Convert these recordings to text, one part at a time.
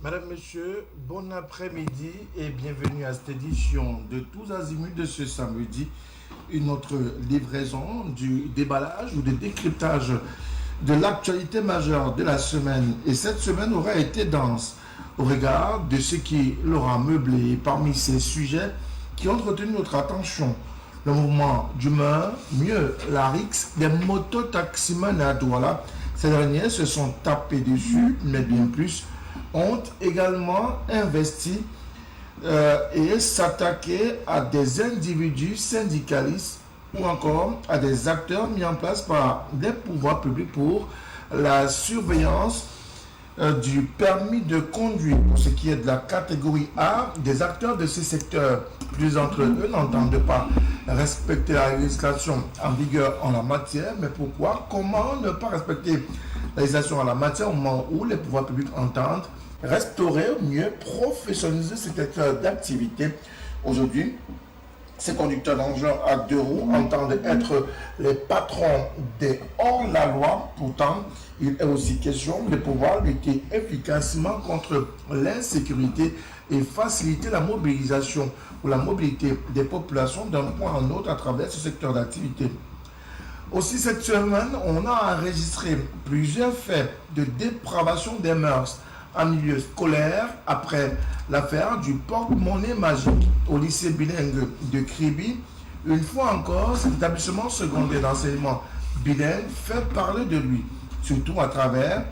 Madame, Monsieur, bon après-midi et bienvenue à cette édition de Tous Azimuts de ce samedi. Une autre livraison du déballage ou du décryptage de l'actualité majeure de la semaine. Et cette semaine aura été dense au regard de ce qui l'aura meublé parmi ces sujets qui ont retenu notre attention. Le mouvement d'humeur, mieux la rixe des mototaximans à Douala. Ces derniers se sont tapés dessus, mais bien plus, ont également investi et s'attaquer à des individus syndicalistes ou encore à des acteurs mis en place par des pouvoirs publics pour la surveillance du permis de conduire. Pour ce qui est de la catégorie A, des acteurs de ces secteurs, plus d'entre eux n'entendent pas respecter la législation en vigueur en la matière. Mais pourquoi? Comment ne pas respecter la législation en la matière au moment où les pouvoirs publics entendent restaurer, mieux professionnaliser ce secteur d'activité? Aujourd'hui, ces conducteurs d'engins à deux roues entendent être les patrons des hors-la-loi. Pourtant, il est aussi question de pouvoir lutter efficacement contre l'insécurité et faciliter la mobilisation ou la mobilité des populations d'un point à un autre à travers ce secteur d'activité. Aussi, cette semaine, on a enregistré plusieurs faits de dépravation des mœurs en milieu scolaire après l'affaire du porte-monnaie magique au lycée bilingue de Kribi. Une fois encore, cet établissement secondaire d'enseignement bilingue fait parler de lui, surtout à travers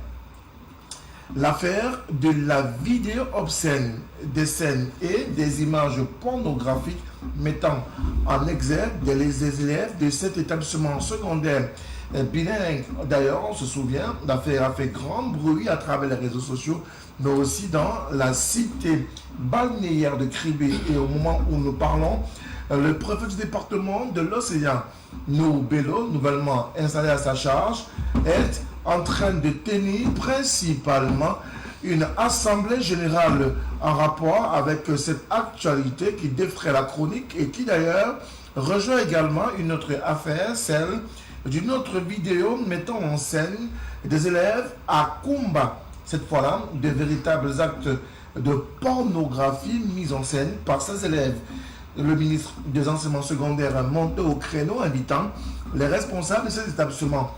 l'affaire de la vidéo obscène, des scènes et des images pornographiques mettant en exergue les élèves de cet établissement secondaire bilingue. D'ailleurs, on se souvient, l'affaire a fait grand bruit à travers les réseaux sociaux, mais aussi dans la cité balnéaire de Kribi. Et au moment où nous parlons, le préfet du département de l'Océan, Nou Bello, nouvellement installé à sa charge, est en train de tenir principalement une assemblée générale en rapport avec cette actualité qui défraie la chronique et qui d'ailleurs rejoint également une autre affaire, celle d'une autre vidéo mettant en scène des élèves à Kumba. Cette fois-là, de véritables actes de pornographie mis en scène par ces élèves. Le ministre des enseignements secondaires monté au créneau, invitant les responsables de ces établissements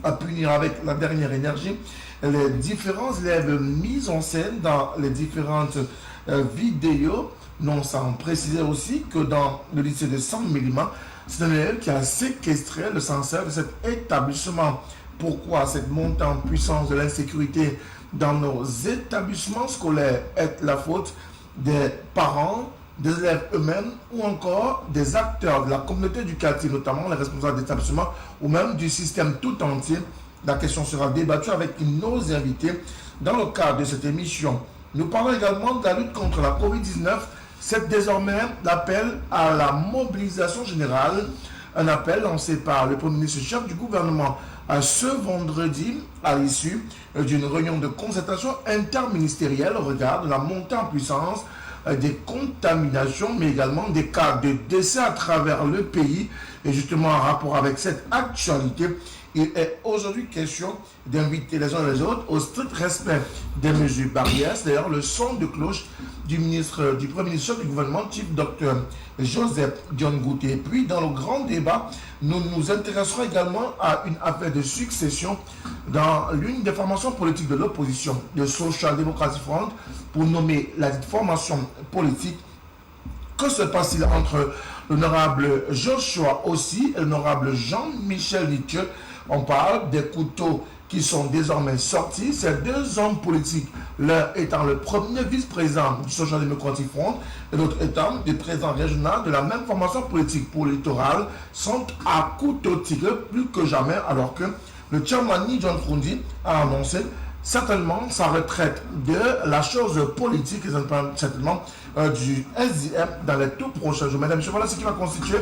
à punir avec la dernière énergie les différents élèves mis en scène dans les différentes vidéos, non sans préciser aussi que dans le lycée de Saint-Méliman, c'est un élève qui a séquestré le censeur de cet établissement. Pourquoi cette montée en puissance de l'insécurité dans nos établissements scolaires est la faute des parents, des élèves eux-mêmes ou encore des acteurs de la communauté éducative, notamment les responsables d'établissement ou même du système tout entier? La question sera débattue avec nos invités dans le cadre de cette émission. Nous parlons également de la lutte contre la COVID-19. C'est désormais l'appel à la mobilisation générale, un appel lancé par le Premier ministre chef du gouvernement ce vendredi à l'issue d'une réunion de concertation interministérielle au regard de la montée en puissance des contaminations, mais également des cas de décès à travers le pays. Et justement, en rapport avec cette actualité, il est aujourd'hui question d'inviter les uns et les autres au strict respect des mesures barrières. C'est d'ailleurs le son de cloche du Premier ministre du gouvernement, type Dr Joseph Dion Gouté. Et puis, dans le grand débat, nous nous intéresserons également à une affaire de succession dans l'une des formations politiques de l'opposition, de Social Democratic Front, pour nommer la dite formation politique. Que se passe-t-il entre l'honorable Joshua aussi et l'honorable Jean-Michel Lithieu? On parle des couteaux qui sont désormais sortis. Ces deux hommes politiques, l'un étant le premier vice-président du Social Democratic Front et l'autre étant le président régional de la même formation politique pour l'électoral, sont à couteau tiré plus que jamais, alors que le Tchamani John Frundi a annoncé certainement sa retraite de la chose politique et certainement du SDM dans les tout prochains jours. Mesdames et messieurs, voilà ce qui va constituer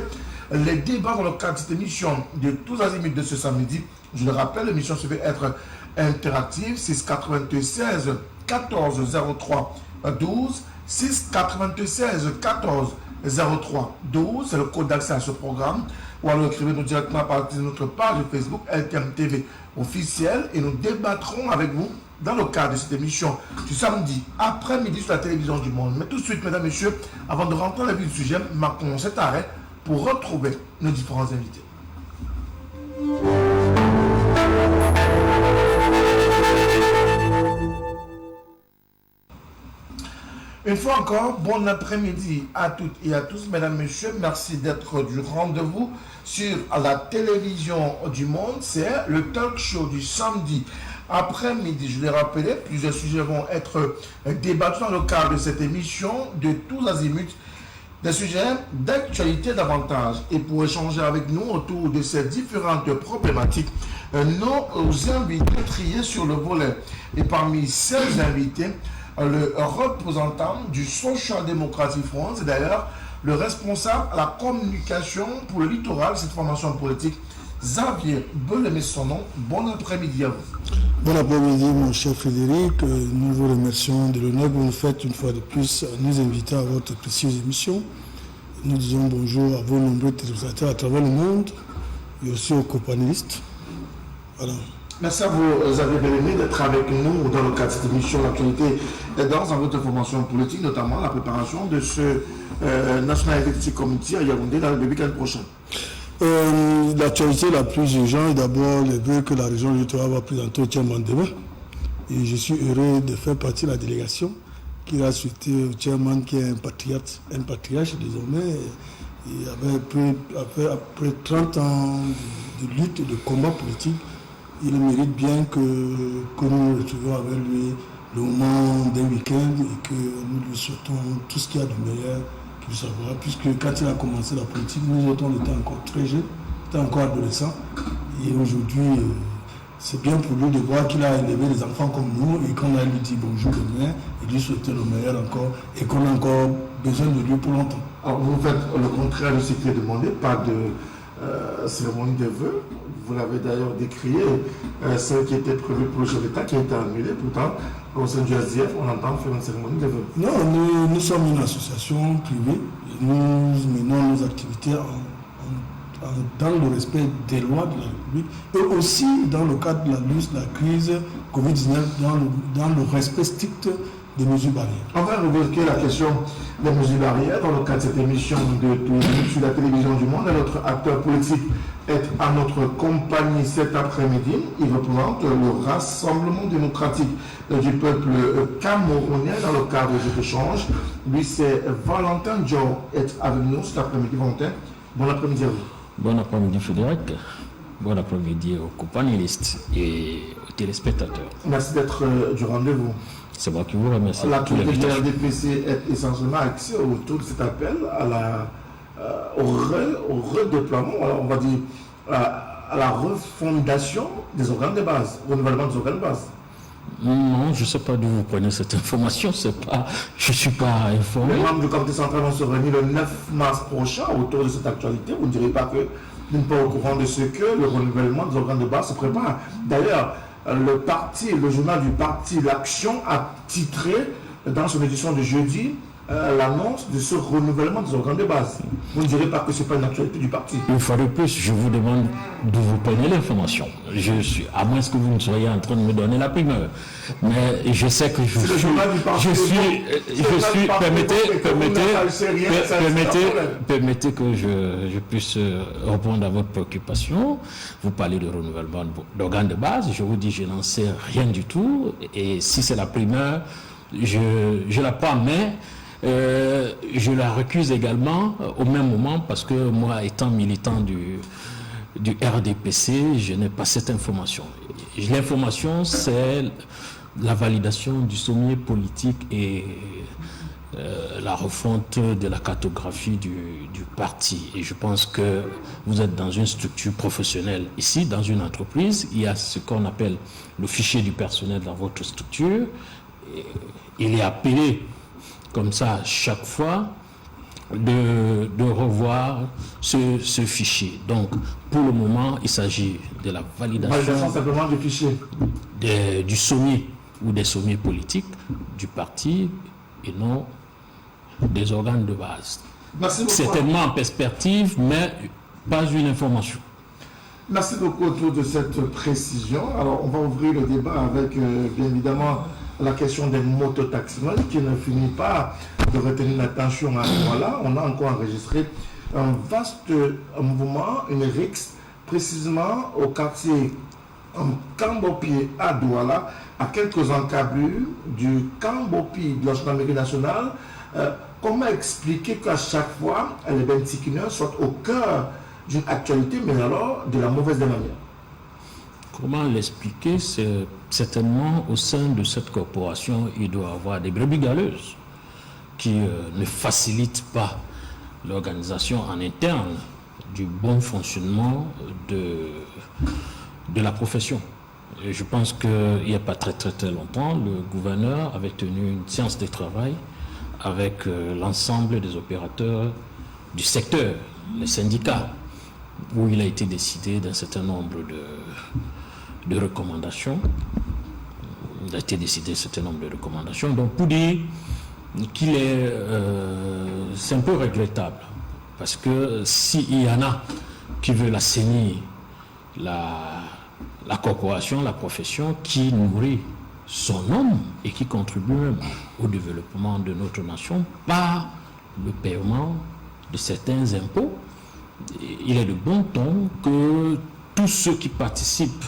les débats dans le cadre de cette émission de Tous Azimuts de ce samedi. Je le rappelle, l'émission se veut être interactive. 696 14 03 12 696 14 03 12, c'est le code d'accès à ce programme. ou alors écrivez-nous directement à partir de notre page Facebook LTM TV officielle et nous débattrons avec vous dans le cadre de cette émission du samedi après-midi sur la télévision du Monde. Mais tout de suite, mesdames et messieurs, avant de rentrer dans la vie du sujet, marquons cet arrêt pour retrouver nos différents invités. Une fois encore, bon après-midi à toutes et à tous, mesdames, messieurs. Merci d'être du rendez-vous sur la télévision du Monde. C'est le talk show du samedi après-midi. Je l'ai rappelé, plusieurs sujets vont être débattus dans le cadre de cette émission de tous azimuts. Des sujets d'actualité davantage. Et pour échanger avec nous autour de ces différentes problématiques, nos invités triés sur le volet. Et parmi ces invités, le représentant du Social Democratic Front, c'est d'ailleurs le responsable à la communication pour le littoral, cette formation politique, Xavier Belemé son nom. Bon après-midi à vous. Bon après-midi, mon cher Frédéric. Nous vous remercions de l'honneur que vous nous faites une fois de plus à nous inviter à votre précieuse émission. Nous disons bonjour à vos nombreux téléspectateurs à travers le monde et aussi aux copanélistes. Voilà. Merci à vous, Xavier Belemé, d'être avec nous dans le cadre de cette émission L'actualité dans votre formation politique, notamment la préparation de ce National Executive Committee à Yaoundé dans le week-end prochain. L'actualité la plus urgente est d'abord le vœu que la région du littoral va présenter au chairman demain. Et je suis heureux de faire partie de la délégation qui va souhaiter au chairman qui est un patriote désormais. Et après 30 ans de lutte et de combat politique, il mérite bien que nous nous retrouvions avec lui le moment d'un week-end et que nous lui souhaitons tout ce qu'il y a de meilleur qu'il puisse avoir. Puisque quand il a commencé la politique, nous autres, on était encore très jeunes, on était encore adolescents. Et aujourd'hui, c'est bien pour lui de voir qu'il a élevé des enfants comme nous et qu'on a lui dit bonjour demain et lui souhaiter le meilleur encore et qu'on a encore besoin de lui pour longtemps. Alors vous faites le contraire de ce qui est demandé, pas de cérémonie de vœux. Vous l'avez d'ailleurs décrié, celle qui était prévue pour le chef d'État qui a été annulée. Pourtant, au sein du SDF, on entend faire une cérémonie de vœux. Non, nous sommes une association privée. Et nous menons nos activités dans le respect des lois de la République et aussi dans le cadre de la lutte de la crise Covid-19, dans le respect strict des mesures barrières. On va évoquer la question des mesures barrières dans le cadre de cette émission sur la télévision du Monde. Notre acteur politique est à notre compagnie cet après-midi. Il représente le Rassemblement démocratique du peuple camerounais dans le cadre de cet échange. Lui, c'est Valentin Dior est avec nous cet après-midi. Valentin, bon après-midi à vous. Bon après-midi Frédéric. Bon après-midi aux copanélistes et aux téléspectateurs. Merci d'être du rendez-vous. C'est moi qui vous remercie. L'activité de la RDPC est essentiellement axée autour de cet appel au redéploiement, on va dire à la refondation des organes de base, renouvellement des organes de base. Non, je ne sais pas d'où vous prenez cette information, je ne suis pas informé. Les membres du comité central vont se réunir le 9 mars prochain autour de cette actualité. Vous ne direz pas que vous n'êtes pas au courant de ce que le renouvellement des organes de base se prépare. D'ailleurs, le journal du parti L'Action a titré dans son édition de jeudi l'annonce de ce renouvellement des organes de base. Vous ne direz pas que ce n'est pas une actualité du parti. Une fois de plus, je vous demande d'où vous prenez l'information. À moins que vous ne soyez en train de me donner la primeur. Mais je sais que permettez que je puisse répondre à votre préoccupation. Vous parlez de renouvellement d'organes de base. Je vous dis, je n'en sais rien du tout. Et si c'est la primeur, je la prends, mais je la recuse également au même moment parce que moi, étant militant du RDPC, je n'ai pas cette information. L'information, c'est la validation du sommet politique et la refonte de la cartographie du parti. Et je pense que vous êtes dans une structure professionnelle ici, dans une entreprise. Il y a ce qu'on appelle le fichier du personnel dans votre structure. Il est appelé comme ça chaque fois de revoir ce fichier. Donc, pour le moment, il s'agit de la validation simplement du fichier du sommet ou des sommets politiques du parti et non des organes de base. Certainement en perspective, mais pas une information. Merci beaucoup autour de cette précision. Alors, on va ouvrir le débat avec, bien évidemment, la question des mototaximens qui ne finit pas de retenir l'attention à Douala. On a encore enregistré un vaste mouvement, une rixe, précisément au quartier Kambopi à Douala, à quelques encablures du Kambopi de la gendarmerie nationale. Comment expliquer qu'à chaque fois, les Bentikiniens soient au cœur d'une actualité, mais alors de la mauvaise des manières? Comment l'expliquer? C'est certainement au sein de cette corporation, il doit y avoir des brebis galeuses qui ne facilitent pas l'organisation en interne du bon fonctionnement de la profession. Et je pense qu'il n'y a pas très longtemps, le gouverneur avait tenu une séance de travail avec l'ensemble des opérateurs du secteur, les syndicats, où il a été décidé d'un certain nombre de recommandations. Il a été décidé d'un certain nombre de recommandations. Donc, pour dire qu'il est... c'est un peu regrettable. Parce que s'il y en a qui veulent assainir la corporation, la profession, qui nourrit son homme et qui contribue même au développement de notre nation par le paiement de certains impôts, il est de bon ton que tous ceux qui participent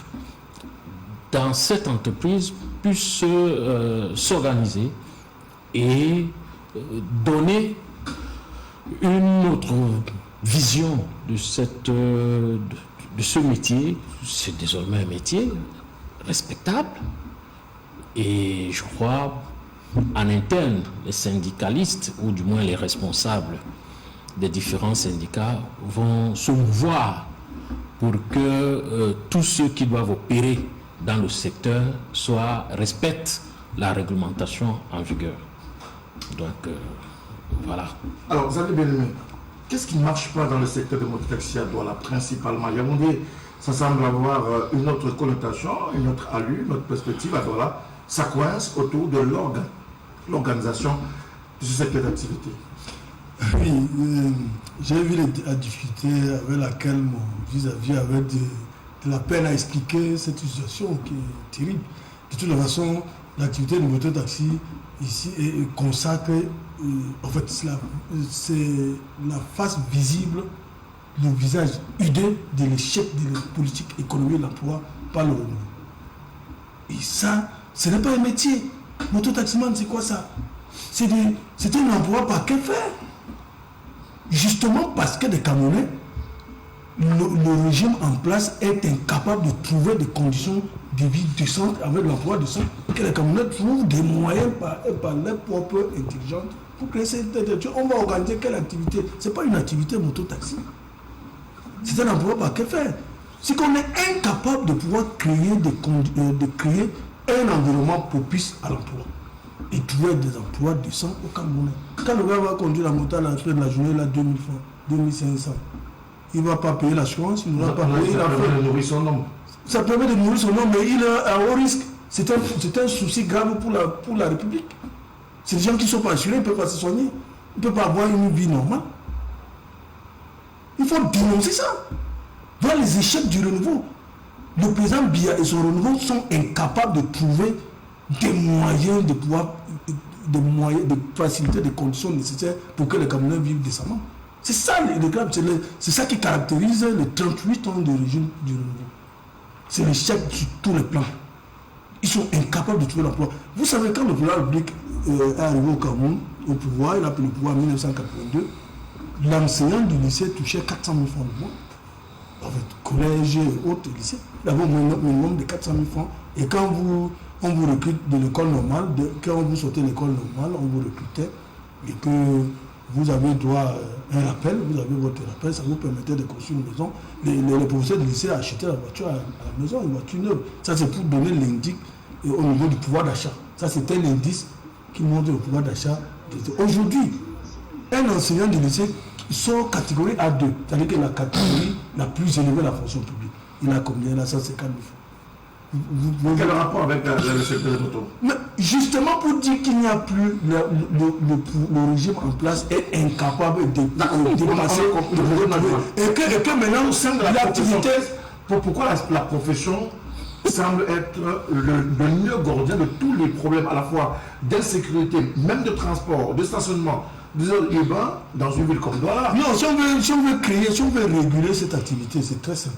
dans cette entreprise puissent s'organiser et donner une autre vision de ce métier. C'est désormais un métier respectable. Et je crois, en interne, les syndicalistes, ou du moins les responsables des différents syndicats, vont se mouvoir pour que tous ceux qui doivent opérer dans le secteur respectent la réglementation en vigueur. Donc, voilà. Alors, Xavier Bien-Aimé, qu'est-ce qui ne marche pas dans le secteur de mototaxi à Douala, principalement? Yaoundé, ça semble avoir une autre connotation, une autre allure, une autre perspective. À Douala, ça coince autour de l'organisation de ce secteur d'activité. Oui, j'ai vu la difficulté avec laquelle mon vis-à-vis avait de la peine à expliquer cette situation qui est terrible. De toute façon, l'activité de mototaxi ici est consacrée, en fait, c'est la face visible, le visage hideux de l'échec de la politique économique de l'emploi par le renouveau. Et ça, ce n'est pas un métier. Mototaximan, c'est quoi ça? C'est un emploi par quel faire? Justement parce que les Camerounais, le régime en place est incapable de trouver des conditions de vie décentes avec l'emploi décent, que les Camerounais trouvent des moyens par leur propre intelligence pour créer cette activité. On va organiser quelle activité? Ce n'est pas une activité mototaxi. C'est un emploi par quel faire? C'est qu'on est incapable de pouvoir créer un environnement propice à l'emploi et trouver des emplois décents au Cameroun. Quand le gars va conduire la moto à l'entrée de la journée, il a 2000 francs, 2500. Il ne va pas payer l'assurance, il ne va pas payer la permet de nourrir son homme. Ça permet de nourrir son homme, mais il est à haut risque. C'est un souci grave pour la République. C'est des gens qui ne sont pas assurés, ils ne peuvent pas se soigner. Ils ne peuvent pas avoir une vie normale. Il faut dénoncer ça. Voir les échecs du renouveau. Le président Biya et son renouveau sont incapables de trouver des moyens de pouvoir, de faciliter des conditions nécessaires pour que les Camerounais vivent décemment. C'est ça le grave, c'est ça qui caractérise les 38 ans de régime du renouveau. C'est l'échec sur tous les plans. Ils sont incapables de trouver l'emploi. Vous savez, quand le président de la République est arrivé au Cameroun, au pouvoir, il a pris le pouvoir en 1982, l'enseignant du lycée touchait 400 000 francs le mois. Avec collège et autres lycées, il avait un minimum de 400 000 francs. Et quand on vous recrute de l'école normale, quand vous sortez de l'école normale, on vous recrutait et que vous avez droit à un rappel, vous avez votre rappel, ça vous permettait de construire une maison. Les professeurs de lycée achetaient la voiture à la maison, une voiture neuve. Ça, c'est pour donner l'indice au niveau du pouvoir d'achat. Ça, c'était l'indice qui montre le pouvoir d'achat. Aujourd'hui, un enseignant de lycée sort catégorie A2, c'est-à-dire que la catégorie la plus élevée de la fonction publique. Il a combien? Il a 150 000 francs. Quel rapport avec le secteur des motos? Justement pour dire qu'il n'y a plus le régime en place est incapable de dépasser et que maintenant au sein de l'activité. Pourquoi la profession semble être le nœud gordien de tous les problèmes à la fois d'insécurité, même de transport, de stationnement, des zones urbaines dans une ville comme Douala? Non, si on veut réguler cette activité, c'est très simple.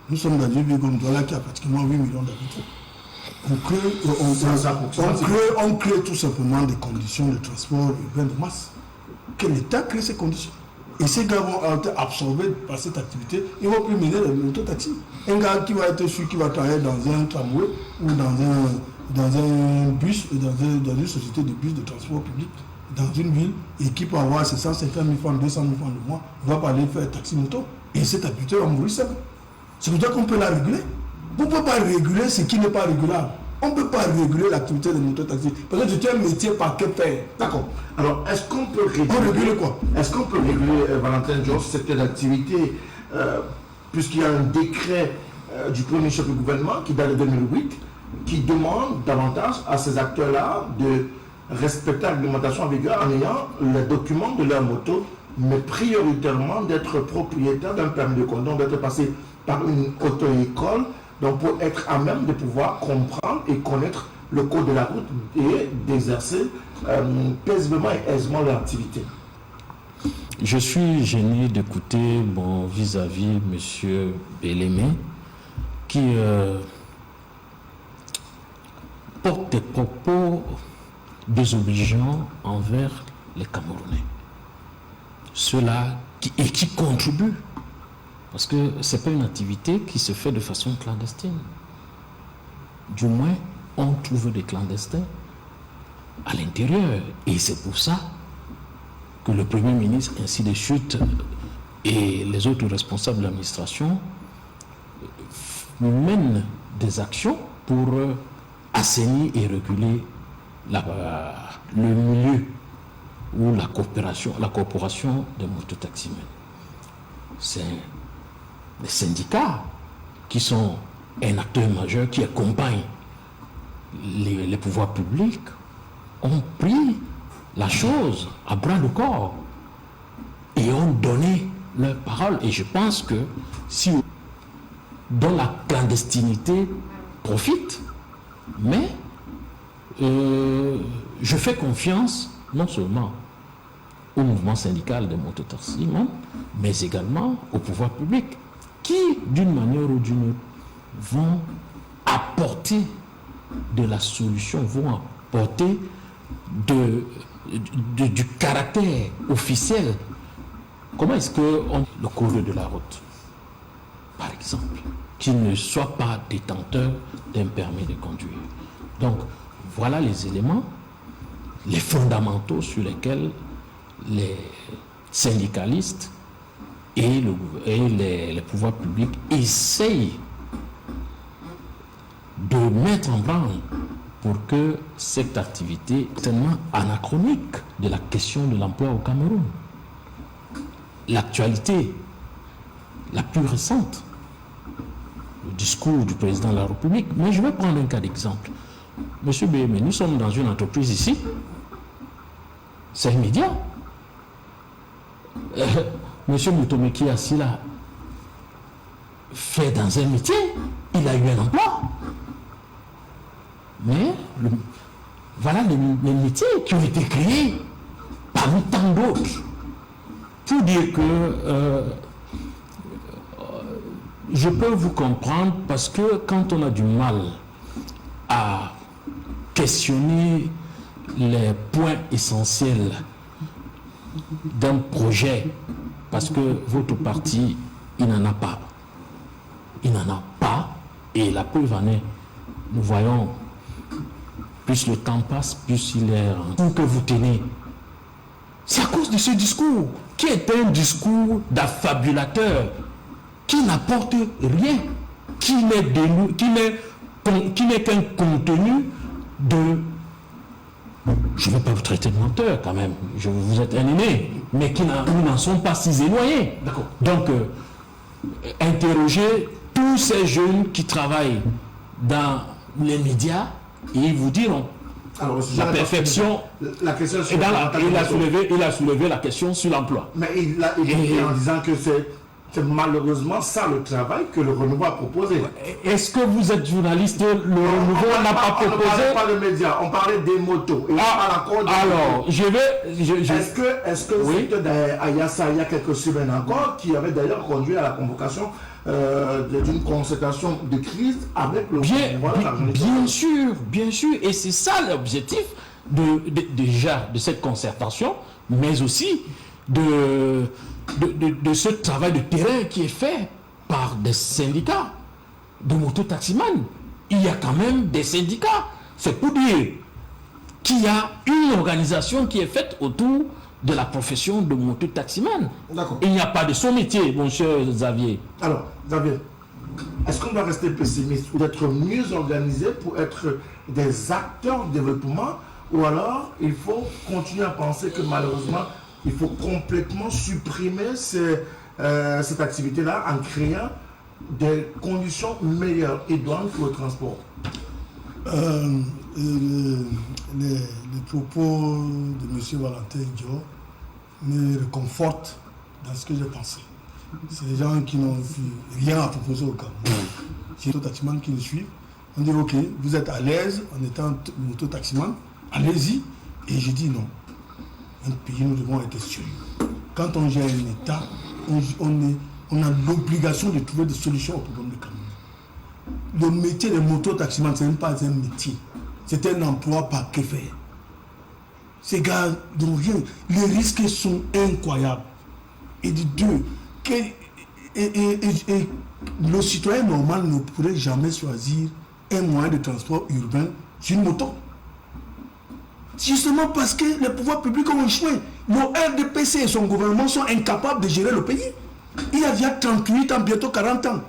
Nous sommes dans une ville comme Douala qui a pratiquement 8 millions d'habitants. On crée tout simplement des conditions de transport urbain de masse. Que l'État crée ces conditions. Et ces gars vont être absorbés par cette activité, ils ne vont plus mener l'autotaxi. Un gars qui va être celui qui va travailler dans un tramway ou dans un bus, dans une société de bus de transport public, dans une ville, et qui peut avoir ses 150 000 francs, 200 000 francs le mois, il va pas aller faire taxi moto. Et cette activité va mourir seul. C'est pour ça qu'on peut la réguler. On ne peut pas réguler ce qui n'est pas régulable. On ne peut pas réguler l'activité de mototaxi. Parce que c'est un métier par que faire. D'accord. Alors, est-ce qu'on peut réguler quoi? Est-ce qu'on peut réguler, Valentin Georges, cette activité, puisqu'il y a un décret du premier chef du gouvernement qui date de 2008, qui demande davantage à ces acteurs-là de respecter l'alimentation en vigueur en ayant les documents de leur moto, mais prioritairement d'être propriétaire d'un permis de conduire, d'être passé par une auto-école, donc pour être à même de pouvoir comprendre et connaître le code de la route et d'exercer paisiblement et aisément leur activité. Je suis gêné d'écouter mon vis-à-vis M. Bellemé qui porte des propos désobligeants envers les Camerounais. Ceux-là qui contribuent. Parce que ce n'est pas une activité qui se fait de façon clandestine. Du moins, on trouve des clandestins à l'intérieur. Et c'est pour ça que le Premier ministre, ainsi de suite, et les autres responsables de l'administration mènent des actions pour assainir et réguler le milieu ou la corporation des mototaximens. C'est les syndicats qui sont un acteur majeur qui accompagne les pouvoirs publics ont pris la chose à bras le corps et ont donné leur parole. Et je pense que si dont la clandestinité profite, mais je fais confiance non seulement au mouvement syndical des mototaximens, mais également au pouvoir public, qui, d'une manière ou d'une autre, vont apporter de la solution, vont apporter du caractère officiel. Comment est-ce que le code de la route, par exemple, qui ne soit pas détenteur d'un permis de conduire? Donc, voilà les éléments, les fondamentaux sur lesquels les syndicalistes et les pouvoirs publics essayent de mettre en branle pour que cette activité est tellement anachronique de la question de l'emploi au Cameroun. L'actualité la plus récente, le discours du président de la République, mais je vais prendre un cas d'exemple. Monsieur Béhémé, nous sommes dans une entreprise ici, c'est immédiat. Monsieur Moutomé qui est assis là fait dans un métier, il a eu un emploi. Mais voilà les métiers qui ont été créés parmi tant d'autres. Pour dire que je peux vous comprendre parce que quand on a du mal à questionner les points essentiels d'un projet, parce que votre parti, il n'en a pas. Il n'en a pas, et la preuve en est, nous voyons, plus le temps passe, plus il est en que vous tenez. C'est à cause de ce discours, qui est un discours d'affabulateur, qui n'apporte rien, qui n'est qu'un contenu de... Je ne vais pas vous traiter de menteur quand même, vous êtes un aîné, mais qui n'en sont pas si éloignés. Donc, interrogez tous ces jeunes qui travaillent dans les médias et ils vous diront. Alors, La perfection. La question Et il a soulevé la question sur l'emploi. Mais il a dit en disant que c'est malheureusement ça le travail que le renouveau a proposé. Est-ce que vous êtes journaliste? Le renouveau n'a pas proposé. On ne parlait pas de médias, on parlait des motos. Et alors, je vais. Est-ce que oui. il y a quelques semaines encore, qui avait d'ailleurs conduit à la convocation d'une concertation de crise avec le bien sûr, et c'est ça l'objectif déjà de cette concertation, mais aussi de ce travail de terrain qui est fait par des syndicats de mototaximans. Il y a quand même des syndicats. C'est pour dire qu'il y a une organisation qui est faite autour de la profession de mototaximan. Il n'y a pas de son métier, mon cher Xavier. Alors, Xavier, est-ce qu'on doit rester pessimiste ou d'être mieux organisé pour être des acteurs de développement, ou alors il faut continuer à penser que malheureusement il faut complètement supprimer cette activité-là en créant des conditions meilleures et idoines pour le transport? Les propos de M. Valentin Dior me réconfortent dans ce que j'ai pensé. C'est des gens qui n'ont rien à proposer au Cameroun. C'est les mototaximans qui nous suivent. On dit ok, vous êtes à l'aise en étant mototaximan, allez-y. Et je dis non. Un pays, nous devons être sérieux. Quand on gère un État, on a l'obligation de trouver des solutions au problème du Cameroun. Le métier de mototaximan, ce n'est pas un métier. C'est un emploi par que faire. Ces gars n'ont rien. Les risques sont incroyables. Et de deux, le citoyen normal ne pourrait jamais choisir un moyen de transport urbain sur une moto. Justement parce que les pouvoirs publics ont échoué. Le RDPC et son gouvernement sont incapables de gérer le pays. Il y a déjà 38 ans, bientôt 40 ans.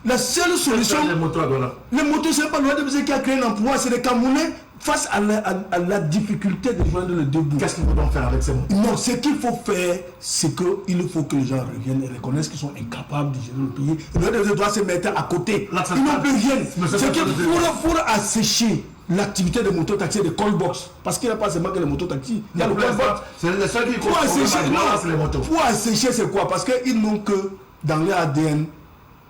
La seule solution... Les motos, ce n'est pas le RDPC qui a créé un emploi, c'est les Camerounais face à la difficulté de joindre le debout. Qu'est-ce qu'il faut donc faire avec ces motos? Non, ce qu'il faut faire, c'est qu'il faut que les gens reviennent et reconnaissent qu'ils sont incapables de gérer le pays. Le RDPC doit se mettre à côté. Ils n'ont plus rien. C'est que pour assécher l'activité de mototaxi et de callbox, parce qu'il n'y a pas seulement que les mototaxis, il y a le callbox. C'est les seuls qui pour assécher, c'est quoi? Parce qu'ils n'ont que dans leur ADN,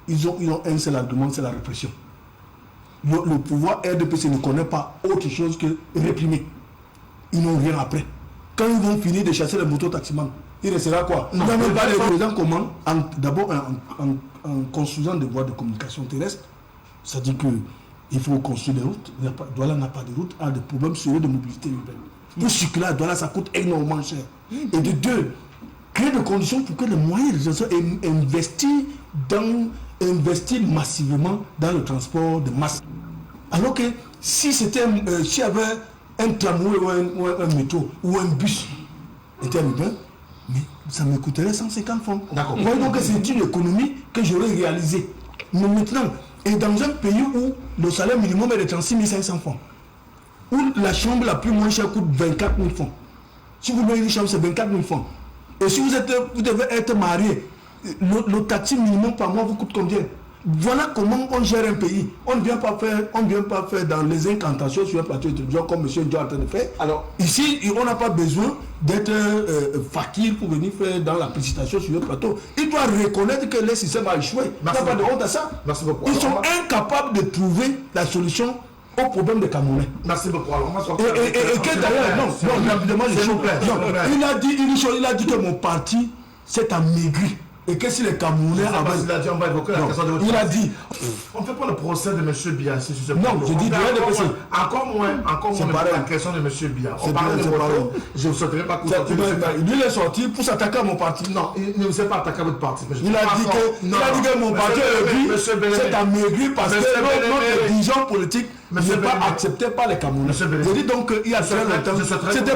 ils ont un seul argument, c'est la répression. Le pouvoir RDPC ne connaît pas autre chose que réprimer. Ils n'ont rien après. Quand ils vont finir de chasser les mototaximans, il restera quoi? Il n'y a même pas de président comment? D'abord en construisant des voies de communication terrestre, c'est-à-dire que il faut construire des routes. Douala n'a pas de route, a des problèmes sérieux de mobilité urbaine. Pour circuler à Douala, ça coûte énormément cher. Et de deux, créer des conditions pour que les moyens de gestion investir massivement dans le transport de masse. Alors que s'il y avait un tramway ou un métro ou un bus interurbain, mais ça me coûterait 150 francs. Vous voyez donc que c'est une économie que j'aurais réalisée. Mais maintenant, et dans un pays où le salaire minimum est de 36 500 francs, où la chambre la plus moins chère coûte 24 000 francs. Si vous louez une chambre, c'est 24 000 francs. Et si vous devez être marié, le taxi minimum par mois vous coûte combien? Voilà comment on gère un pays. On ne vient pas faire dans les incantations sur un plateau de télévision comme M. Dior est en train de faire. Alors, ici, on n'a pas besoin d'être fakir pour venir faire dans la précipitation sur le plateau. Il doit reconnaître que le système a échoué. Il n'y a pas de honte à ça. Merci beaucoup. Ils sont incapables de trouver la solution au problème des Camerounais. Merci beaucoup. Alors, et que d'ailleurs, il a dit que mon parti s'est amaigri. Et que si les Camerounais il a dit, on ne fait pas le procès de M. Biya sur ce point. Non, je dis encore moins la question de M. Biya. On parle de moto, je ne souhaiterais pas que lui, il est sorti pour s'attaquer à mon parti. Non, il ne s'est pas attaqué à votre parti. Il a dit que mon parti s'est amaigri parce que notre dirigeant politique n'est pas accepté par les Camerounais. Je dis donc qu'il y a très longtemps, c'était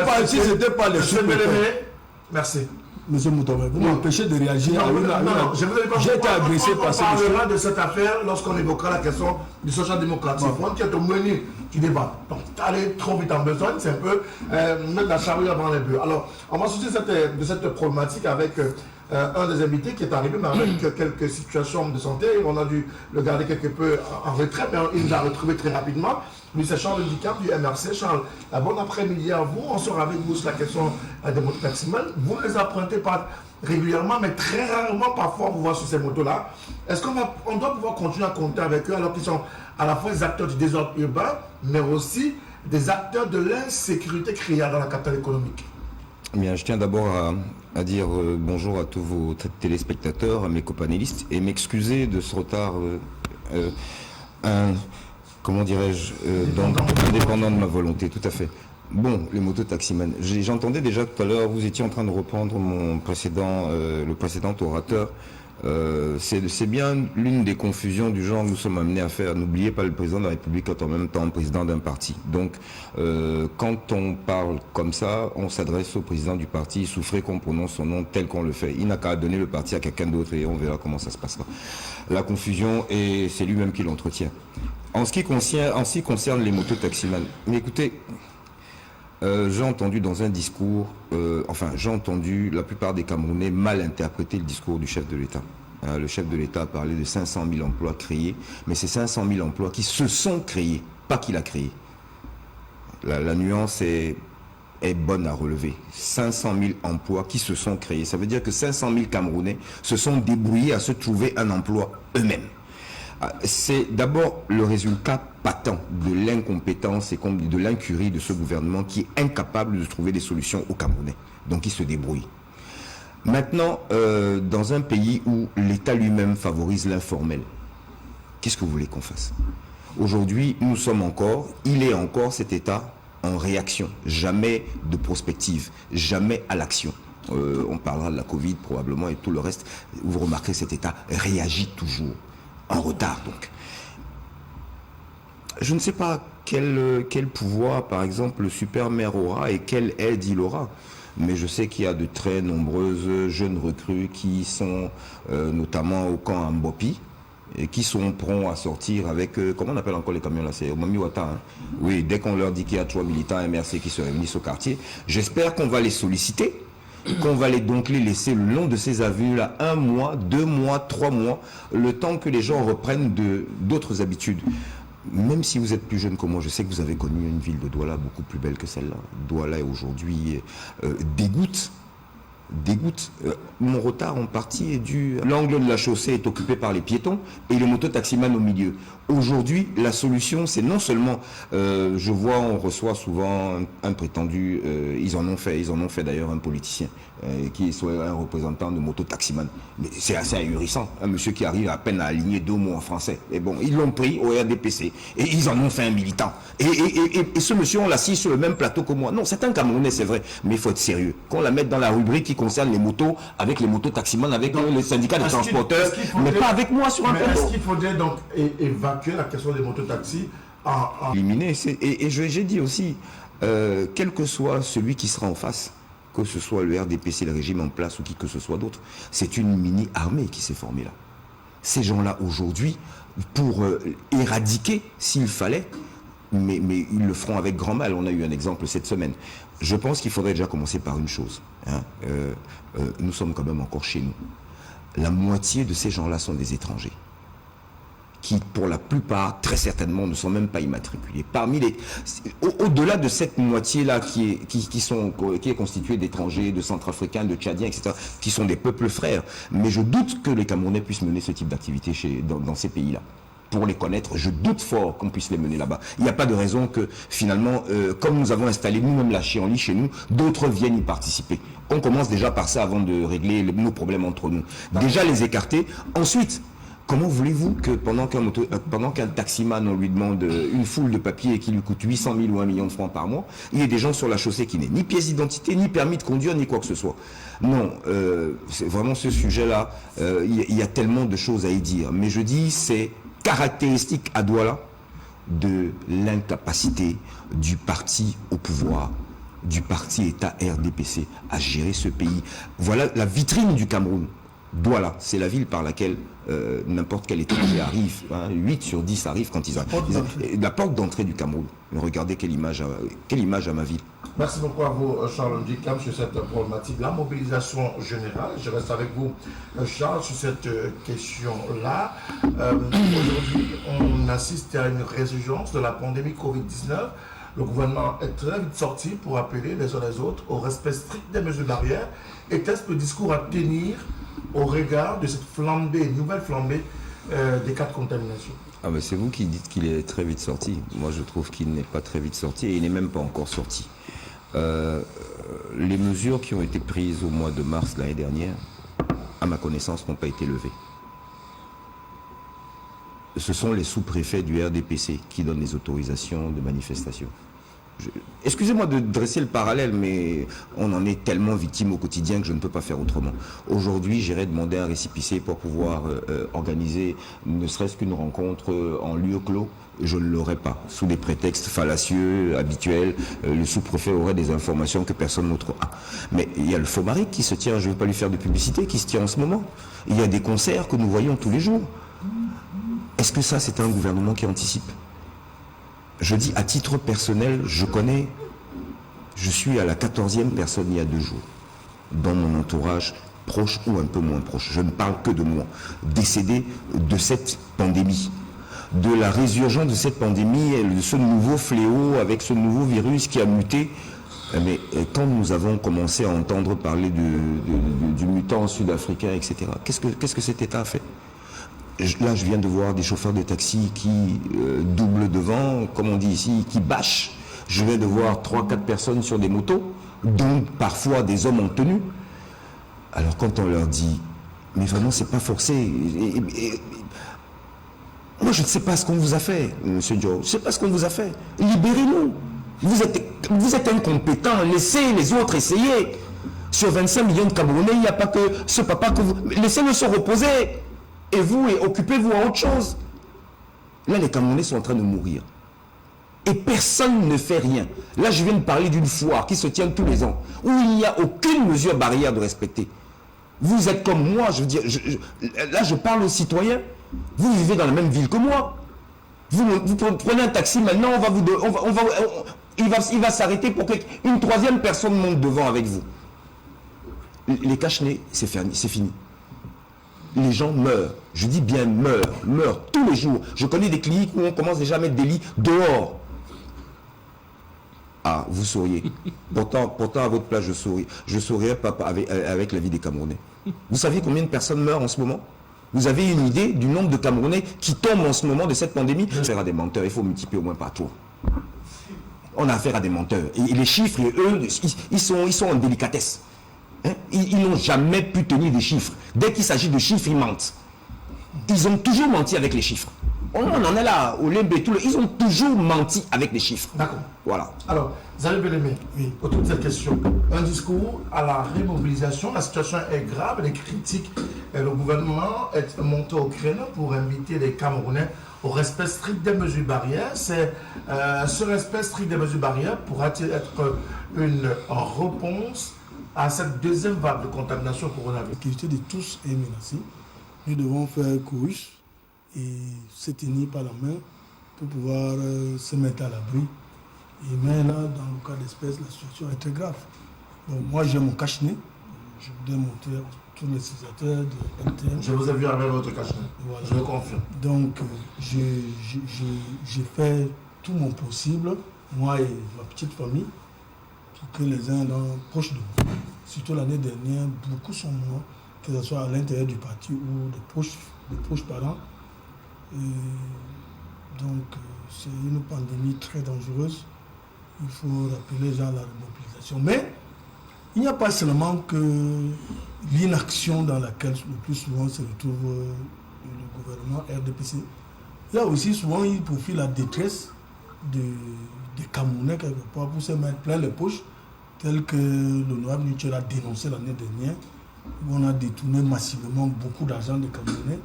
pas les sous-préfets. Merci. Monsieur Moutomé, vous m'empêchez de réagir. Non, j'ai été agressé par ce monsieur. On parlera de cette affaire lorsqu'on évoquera la question du social-démocratie. Il faut qu'il y ait au menu qui débat. Donc, aller trop vite en besogne, c'est un peu mettre la charrue avant les bœufs. Alors, on va sortir de cette problématique avec un des invités qui est arrivé, mais avec quelques situations de santé. On a dû le garder quelque peu en retrait, mais il nous a retrouvé très rapidement. Lui, c'est Charles Ducap du MRC. Charles, bon après-midi à vous. On sera avec vous sur la question des motos taximans. Vous ne les empruntez pas régulièrement, mais très rarement, parfois, on vous voit sur ces motos-là. Est-ce qu'on doit pouvoir continuer à compter avec eux alors qu'ils sont à la fois des acteurs du désordre urbain, mais aussi des acteurs de l'insécurité créée dans la capitale économique? Bien, je tiens d'abord à dire bonjour à tous vos téléspectateurs, à mes copanélistes, et m'excuser de ce retard comment dirais-je, indépendant de ma volonté, tout à fait. Bon, les mototaximans. J'entendais déjà tout à l'heure, vous étiez en train de reprendre le précédent orateur. C'est bien l'une des confusions du genre que nous sommes amenés à faire. N'oubliez pas, le président de la République est en même temps président d'un parti. Donc, quand on parle comme ça, on s'adresse au président du parti. Il souffrait qu'on prononce son nom tel qu'on le fait. Il n'a qu'à donner le parti à quelqu'un d'autre et on verra comment ça se passera. La confusion, et c'est lui-même qui l'entretient. En ce qui concerne les mototaximans, mais écoutez, j'ai entendu dans un discours, j'ai entendu la plupart des Camerounais mal interpréter le discours du chef de l'État. Le chef de l'État a parlé de 500 000 emplois créés, mais c'est 500 000 emplois qui se sont créés, pas qu'il a créé. La nuance est bonne à relever. 500 000 emplois qui se sont créés. Ça veut dire que 500 000 Camerounais se sont débrouillés à se trouver un emploi eux-mêmes. C'est d'abord le résultat patent de l'incompétence et de l'incurie de ce gouvernement qui est incapable de trouver des solutions aux Camerounais. Donc il se débrouille. Maintenant, dans un pays où l'État lui-même favorise l'informel, qu'est-ce que vous voulez qu'on fasse? Aujourd'hui, il est encore cet État en réaction, jamais de prospective, jamais à l'action. On parlera de la Covid probablement et tout le reste. Vous remarquerez, cet État réagit toujours. En retard, donc. Je ne sais pas quel pouvoir, par exemple, le super maire aura et quelle aide il aura. Mais je sais qu'il y a de très nombreuses jeunes recrues qui sont notamment au camp Ambopi et qui sont prompts à sortir avec, comment on appelle encore les camions là, c'est au Mamiwata. Hein. Oui, dès qu'on leur dit qu'il y a 3 militants MRC qui se réunissent au quartier, j'espère qu'on va les solliciter. Qu'on va donc les laisser le long de ces avenues-là 1 mois, 2 mois, 3 mois, le temps que les gens reprennent d'autres habitudes. Même si vous êtes plus jeune que moi, je sais que vous avez connu une ville de Douala beaucoup plus belle que celle-là. Douala aujourd'hui dégoûte. Mon retard en partie est dû... L'angle de la chaussée est occupé par les piétons et les mototaximans au milieu. Aujourd'hui, la solution, c'est non seulement... on reçoit souvent un prétendu... ils en ont fait d'ailleurs un politicien qui soit un représentant de mototaximan. Mais c'est assez ahurissant. Un monsieur qui arrive à peine à aligner 2 mots en français. Et bon, ils l'ont pris au RDPC et ils en ont fait un militant. Et ce monsieur, on l'assise sur le même plateau que moi. Non, c'est un Camerounais, c'est vrai, mais il faut être sérieux. Qu'on la mette dans la rubrique qui concerne les motos, avec les mototaximans, avec les syndicats de transporteurs, mais pas avec moi sur un plateau. Est-ce qu'il faudrait donc évacuer la question des mototaxis éliminer? Et j'ai dit aussi, quel que soit celui qui sera en face, que ce soit le RDPC, le régime en place ou qui que ce soit d'autre, c'est une mini-armée qui s'est formée là. Ces gens-là, aujourd'hui, pour éradiquer, s'il fallait, mais ils le feront avec grand mal. On a eu un exemple cette semaine. Je pense qu'il faudrait déjà commencer par une chose. Hein. Nous sommes quand même encore chez nous. La moitié de ces gens-là sont des étrangers, qui, pour la plupart, très certainement, ne sont même pas immatriculés. Au-delà de cette moitié-là qui est constituée d'étrangers, de Centrafricains, de Tchadiens, etc., qui sont des peuples frères, mais je doute que les Camerounais puissent mener ce type d'activité dans ces pays-là. Pour les connaître, je doute fort qu'on puisse les mener là-bas. Il n'y a pas de raison que, finalement, comme nous avons installé nous-mêmes la chienlit chez nous, d'autres viennent y participer. On commence déjà par ça avant de régler nos problèmes entre nous. Déjà les écarter. Ensuite, comment voulez-vous que pendant qu'un taximan, on lui demande une foule de papiers qui lui coûte 800 000 ou 1 million de francs par mois, il y ait des gens sur la chaussée qui n'aient ni pièce d'identité, ni permis de conduire, ni quoi que ce soit. Non, c'est vraiment ce sujet-là, il y a tellement de choses à y dire. Mais je dis, c'est caractéristique à Douala de l'incapacité du parti au pouvoir, du parti État RDPC à gérer ce pays. Voilà la vitrine du Cameroun. Douala, c'est la ville par laquelle n'importe quel étranger arrive. 8 sur 10 arrivent quand ils arrivent. La porte d'entrée du Cameroun. Mais regardez quelle image à ma ville. Merci beaucoup à vous, Charles Ndikam, sur cette problématique. La mobilisation générale, je reste avec vous, Charles, sur cette question-là. Aujourd'hui, on assiste à une résurgence de la pandémie Covid-19. Le gouvernement est très vite sorti pour appeler les uns les autres au respect strict des mesures barrières. Était-ce le discours à tenir au regard de cette flambée, nouvelle flambée des cas de contamination? Ah ben c'est vous qui dites qu'il est très vite sorti. Moi je trouve qu'il n'est pas très vite sorti et il n'est même pas encore sorti. Les mesures qui ont été prises au mois de mars l'année dernière, à ma connaissance, n'ont pas été levées. Ce sont les sous-préfets du RDPC qui donnent les autorisations de manifestation. Excusez-moi de dresser le parallèle, mais on en est tellement victime au quotidien que je ne peux pas faire autrement. Aujourd'hui, j'irai demander un récépissé pour pouvoir organiser ne serait-ce qu'une rencontre en lieu clos. Je ne l'aurai pas. Sous des prétextes fallacieux, habituels, le sous-préfet aurait des informations que personne d'autre a. Mais il y a le Fomaric qui se tient, je ne veux pas lui faire de publicité, qui se tient en ce moment. Il y a des concerts que nous voyons tous les jours. Est-ce que ça, c'est un gouvernement qui anticipe ? Je dis à titre personnel, je suis à la 14e personne il y a 2 jours, dans mon entourage proche ou un peu moins proche. Je ne parle que de moi, décédé de cette pandémie, de la résurgence de cette pandémie et de ce nouveau fléau avec ce nouveau virus qui a muté. Mais quand nous avons commencé à entendre parler du mutant sud-africain, etc., qu'est-ce que cet État a fait ? Là, je viens de voir des chauffeurs de taxi qui doublent devant, comme on dit ici, qui bâchent. Je viens de voir 3-4 personnes sur des motos, dont parfois des hommes en tenue. Alors quand on leur dit, mais vraiment, c'est pas forcé. Moi, je ne sais pas ce qu'on vous a fait, Monsieur Joe. Je ne sais pas ce qu'on vous a fait. Libérez-nous. Vous êtes incompétents. Laissez les autres essayer. Sur 25 millions de Camerounais, il n'y a pas que ce papa que vous... Laissez-le se reposer. Et vous, occupez-vous à autre chose. Là, les Camerounais sont en train de mourir. Et personne ne fait rien. Là, je viens de parler d'une foire qui se tient tous les ans, où il n'y a aucune mesure barrière de respecter. Vous êtes comme moi, je veux dire, là, je parle aux citoyens. Vous vivez dans la même ville que moi. Vous prenez un taxi maintenant, il va s'arrêter pour qu'une 3e personne monte devant avec vous. Les cache-nez, c'est fini. Les gens meurent. Je dis bien meurent tous les jours. Je connais des cliniques où on commence déjà à mettre des lits dehors. Ah, vous souriez. Pourtant, à votre place, je souris. Je sourirais pas avec la vie des Camerounais. Vous savez combien de personnes meurent en ce moment ? Vous avez une idée du nombre de Camerounais qui tombent en ce moment de cette pandémie ? On a affaire à des menteurs, il faut multiplier au moins par 3. On a affaire à des menteurs. Et les chiffres, eux, ils sont en délicatesse. Hein? Ils n'ont jamais pu tenir des chiffres. Dès qu'il s'agit de chiffres, ils mentent. Ils ont toujours menti avec les chiffres. On en est là, au Lembe, ils ont toujours menti avec les chiffres. D'accord. Voilà. Alors, Zali Belémé, Oui. autour de cette question, un discours à la remobilisation, la situation est grave, les critiques, et le gouvernement est monté au créneau pour inviter les Camerounais au respect strict des mesures barrières. Ce respect strict des mesures barrières pourra-t-il être une réponse à cette 2e vague de contamination coronavirus? La sécurité de tous est menacée. Nous devons faire courage et se tenir par la main pour pouvoir se mettre à l'abri. Et mais là, dans le cas d'espèce, la situation est très grave. Bon, moi, j'ai mon cache-nez. Je voudrais montrer tous les utilisateurs de MTN. Je vous ai vu avec votre cache-nez. Voilà. Je le confirme. Donc, j'ai fait tout mon possible, moi et ma petite famille, pour que les uns proches de moi, surtout l'année dernière, beaucoup sont morts, que ce soit à l'intérieur du parti ou des proches parents. Et donc, c'est une pandémie très dangereuse. Il faut rappeler les gens à la mobilisation. Mais il n'y a pas seulement que l'inaction dans laquelle le plus souvent se retrouve le gouvernement RDPC. Il y a aussi souvent, il profite la détresse des Camerounais quelque part pour se mettre plein les poches, tel que l'honorable Nuchel a dénoncé l'année dernière, où on a détourné massivement beaucoup d'argent des Camerounais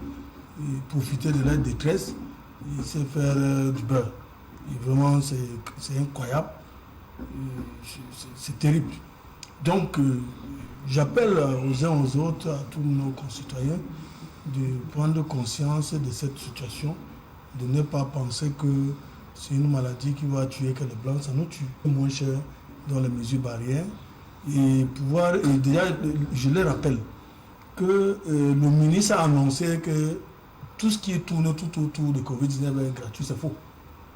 et profiter de leur détresse et se faire du beurre. Et vraiment, c'est incroyable. C'est terrible. Donc, j'appelle aux uns aux autres, à tous nos concitoyens, de prendre conscience de cette situation, de ne pas penser que c'est une maladie qui va tuer que les Blancs, ça nous tue moins cher, dans les mesures barrières et pouvoir, et déjà, je les rappelle que le ministre a annoncé que tout ce qui tourne tout autour de Covid-19 est gratuit, c'est faux.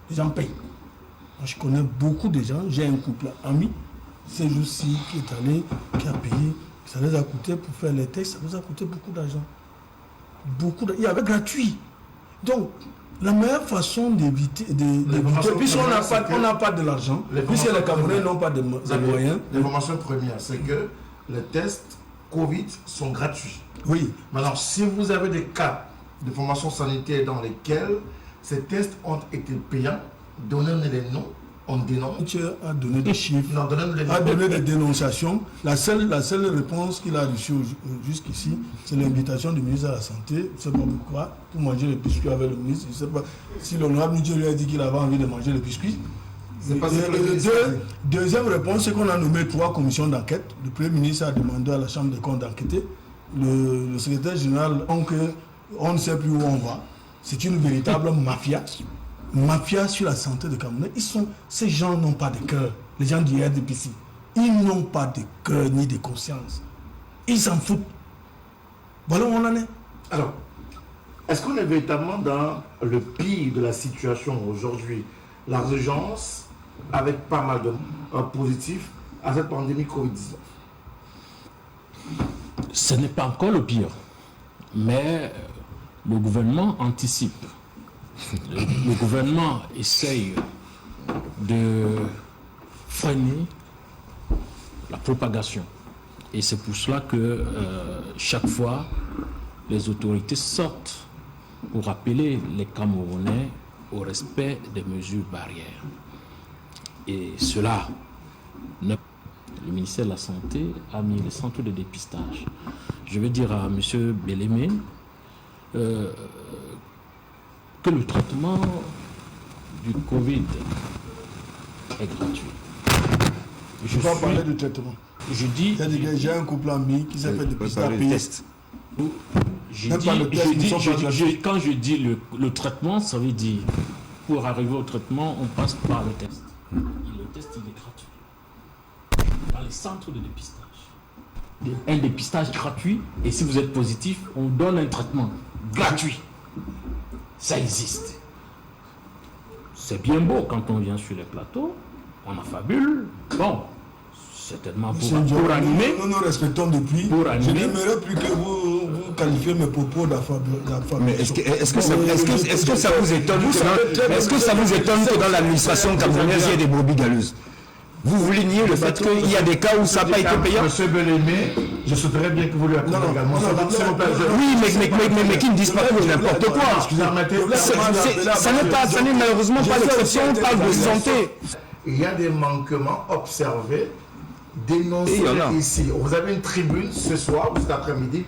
Les gens payent. Moi, je connais beaucoup de gens, j'ai un couple ami, ces jours-ci, qui est allé, qui a payé, ça les a coûté pour faire les tests, ça nous a coûté beaucoup d'argent. Il y avait gratuit. Donc, la meilleure façon d'éviter, puisqu'on n'a pas de l'argent, puisque les Camerounais n'ont pas de moyens. L'information première, c'est que les tests Covid sont gratuits. Oui. Maintenant, si vous avez des cas de formation sanitaire dans lesquels ces tests ont été payants, donnez-nous les noms, on dénonce. A donné des chiffres, Non, donnez-nous les noms. a donné des dénonciations. La seule réponse qu'il a reçue jusqu'ici, c'est l'invitation du ministre de la Santé, je ne sais pas pourquoi, pour manger les biscuits avec le ministre. Je ne sais pas si l'honorable ministre lui a dit qu'il avait envie de manger les biscuits. Deuxième réponse, c'est qu'on a nommé 3 commissions d'enquête. Le Premier ministre a demandé à la Chambre des comptes d'enquêter. Le secrétaire général, donc, on ne sait plus où on va. C'est une véritable mafia sur la santé de Camerounais. Ces gens n'ont pas de cœur. Les gens du RDPC, ils n'ont pas de cœur ni de conscience. Ils s'en foutent. Voilà où on en est. Alors, est-ce qu'on est véritablement dans le pire de la situation aujourd'hui? La régence avec pas mal de positifs à cette pandémie Covid-19. Ce n'est pas encore le pire, mais le gouvernement anticipe. Le gouvernement essaye de freiner la propagation. Et c'est pour cela que chaque fois, les autorités sortent pour appeler les Camerounais au respect des mesures barrières. Et cela, le ministère de la Santé a mis les centres de dépistage. Je vais dire à M. Bellemé que le traitement du Covid est gratuit. Je ne vais pas parler de traitement. Je dis... J'ai un couple ami qui s'est fait dépister test. Quand je dis le traitement, ça veut dire pour arriver au traitement, on passe par le test. Et le test, il est gratuit. Dans les centres de dépistage. Un dépistage gratuit, et si vous êtes positif, on donne un traitement gratuit. Ça existe. C'est bien beau quand on vient sur les plateaux, on affabule. Bon, certainement pour animer. Nous nous respectons depuis. Pour je animer. n'aimerais plus que vous qualifiez mes propos d'affabulation. Mais est-ce que ça vous étonne que dans l'administration camerounaise, il y ait des brebis galeuses? Vous voulez nier le fait qu'il y a des cas où ça n'a pas été payant? Monsieur Bellemé, je souhaiterais bien que vous lui apportiez également. Oui, mais qui ne disent pas tout n'importe quoi. Ça n'est malheureusement pas l'exception, on parle de santé. Il y a des manquements observés, dénoncés ici. Vous avez une tribune ce soir ou cet après-midi.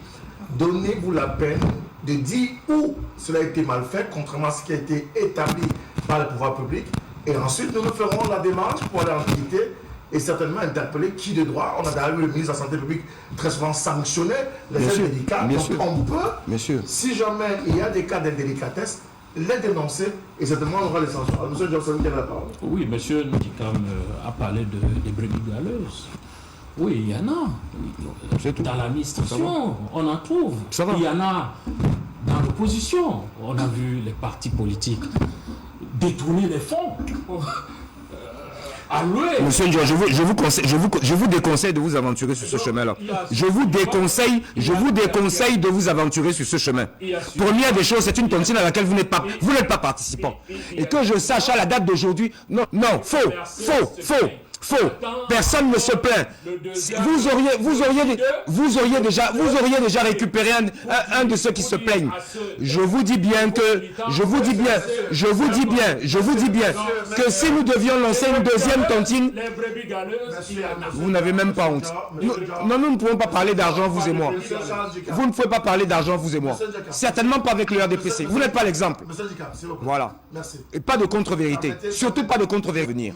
Donnez-vous la peine de dire où cela a été mal fait, contrairement à ce qui a été établi par le pouvoir public. Et ensuite, nous ferons la démarche pour aller enquêter et certainement interpeller qui de droit. On a d'ailleurs vu le ministre de la Santé publique très souvent sanctionner les aides médicales. Donc on peut, si jamais il y a des cas d'indélicatesse, les dénoncer et certainement on aura les sanctions. Monsieur Johnson, quelle est la parole? Oui, monsieur Ndikam a parlé des brebis galeuses. Oui, il y en a. Dans l'administration, on en trouve. Il y en a dans l'opposition. On a vu les partis politiques détourner les fonds. Monsieur Ndiaye, je vous déconseille de vous aventurer sur ce chemin-là. Je vous déconseille de vous aventurer sur ce chemin. Première des choses, c'est une tontine à laquelle vous n'êtes pas participant. Et que je sache à la date d'aujourd'hui, non, faux. Personne ne se plaint. Vous auriez déjà récupéré un de ceux qui se plaignent. Je vous dis bien que si nous devions lancer une deuxième tontine, vous n'avez même pas honte. Nous ne pouvons pas parler d'argent, vous et moi. Vous ne pouvez pas parler d'argent, vous et moi. Certainement pas avec le RDPC. Vous n'êtes pas l'exemple. Voilà. Et pas de contre-vérité. Surtout pas de contre-vérité.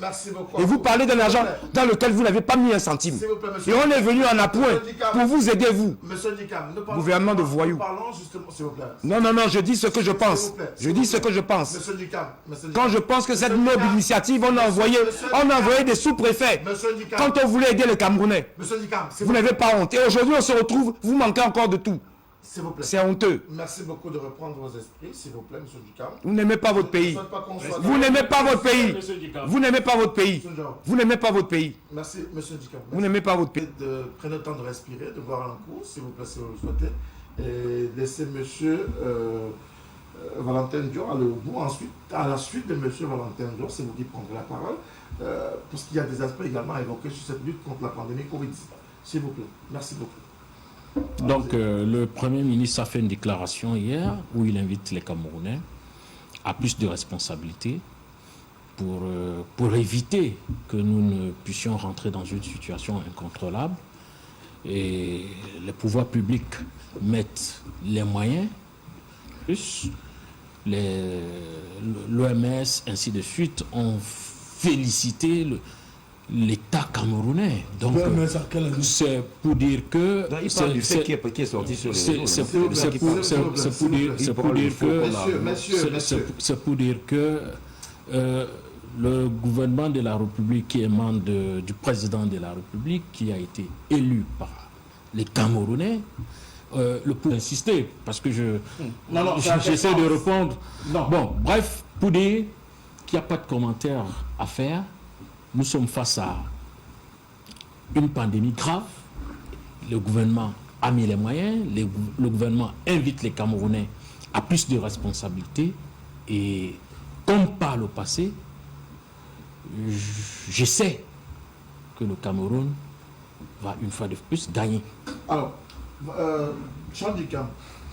Et vous parlez d'un argent l'argent dans lequel vous n'avez pas mis un centime. S'il vous plaît, Et monsieur. on est venu en appoint pour vous aider, vous. Monsieur Dicam, nous parlons, Gouvernement de voyous. Nous parlons justement, s'il vous plaît. Non, non, non, je dis ce que je pense. S'il vous plaît, Je dis ce que je pense. Monsieur Dicam, monsieur Quand je pense que cette noble initiative, on a envoyé des sous-préfets. Monsieur Dicam. Quand on voulait aider les Camerounais, Monsieur Dicam, vous n'avez pas honte. Et aujourd'hui, on se retrouve, vous manquez encore de tout. s'il vous plaît. C'est honteux. Merci beaucoup de reprendre vos esprits, s'il vous plaît, monsieur Dicam. Vous n'aimez pas votre pays. Je ne souhaite pas qu'on soit Vous n'aimez pas votre pays. Monsieur Dicam. Vous n'aimez pas votre pays. Vous n'aimez pas votre pays. Merci, monsieur Dicam. Vous n'aimez pas votre pays. Prenez le temps de respirer, de voir un coup, s'il vous plaît, si vous le souhaitez. Et laissez monsieur Valentin Dior aller au bout. Ensuite, à la suite de monsieur Valentin Dior, c'est vous qui prendrez la parole. Parce qu'il y a des aspects également à évoquer sur cette lutte contre la pandémie Covid-19. S'il vous plaît. Merci beaucoup. Donc, le Premier ministre a fait une déclaration hier où il invite les Camerounais à plus de responsabilités pour éviter que nous ne puissions rentrer dans une situation incontrôlable. Et les pouvoirs publics mettent les moyens, plus l'OMS, ainsi de suite, ont félicité l'État camerounais. Donc, c'est pour dire que... Il parle du fait qui est sorti sur les réseaux. C'est pour dire que le gouvernement de la République, qui émane du président de la République, qui a été élu par les Camerounais, pour insister, parce que j'essaie de répondre. Non. Bon, bref, pour dire qu'il n'y a pas de commentaire à faire. Nous sommes face à une pandémie grave. Le gouvernement a mis les moyens. Le gouvernement invite les Camerounais à plus de responsabilités. Et comme par le passé, je sais que le Cameroun va une fois de plus gagner. Alors, Charles Dicam,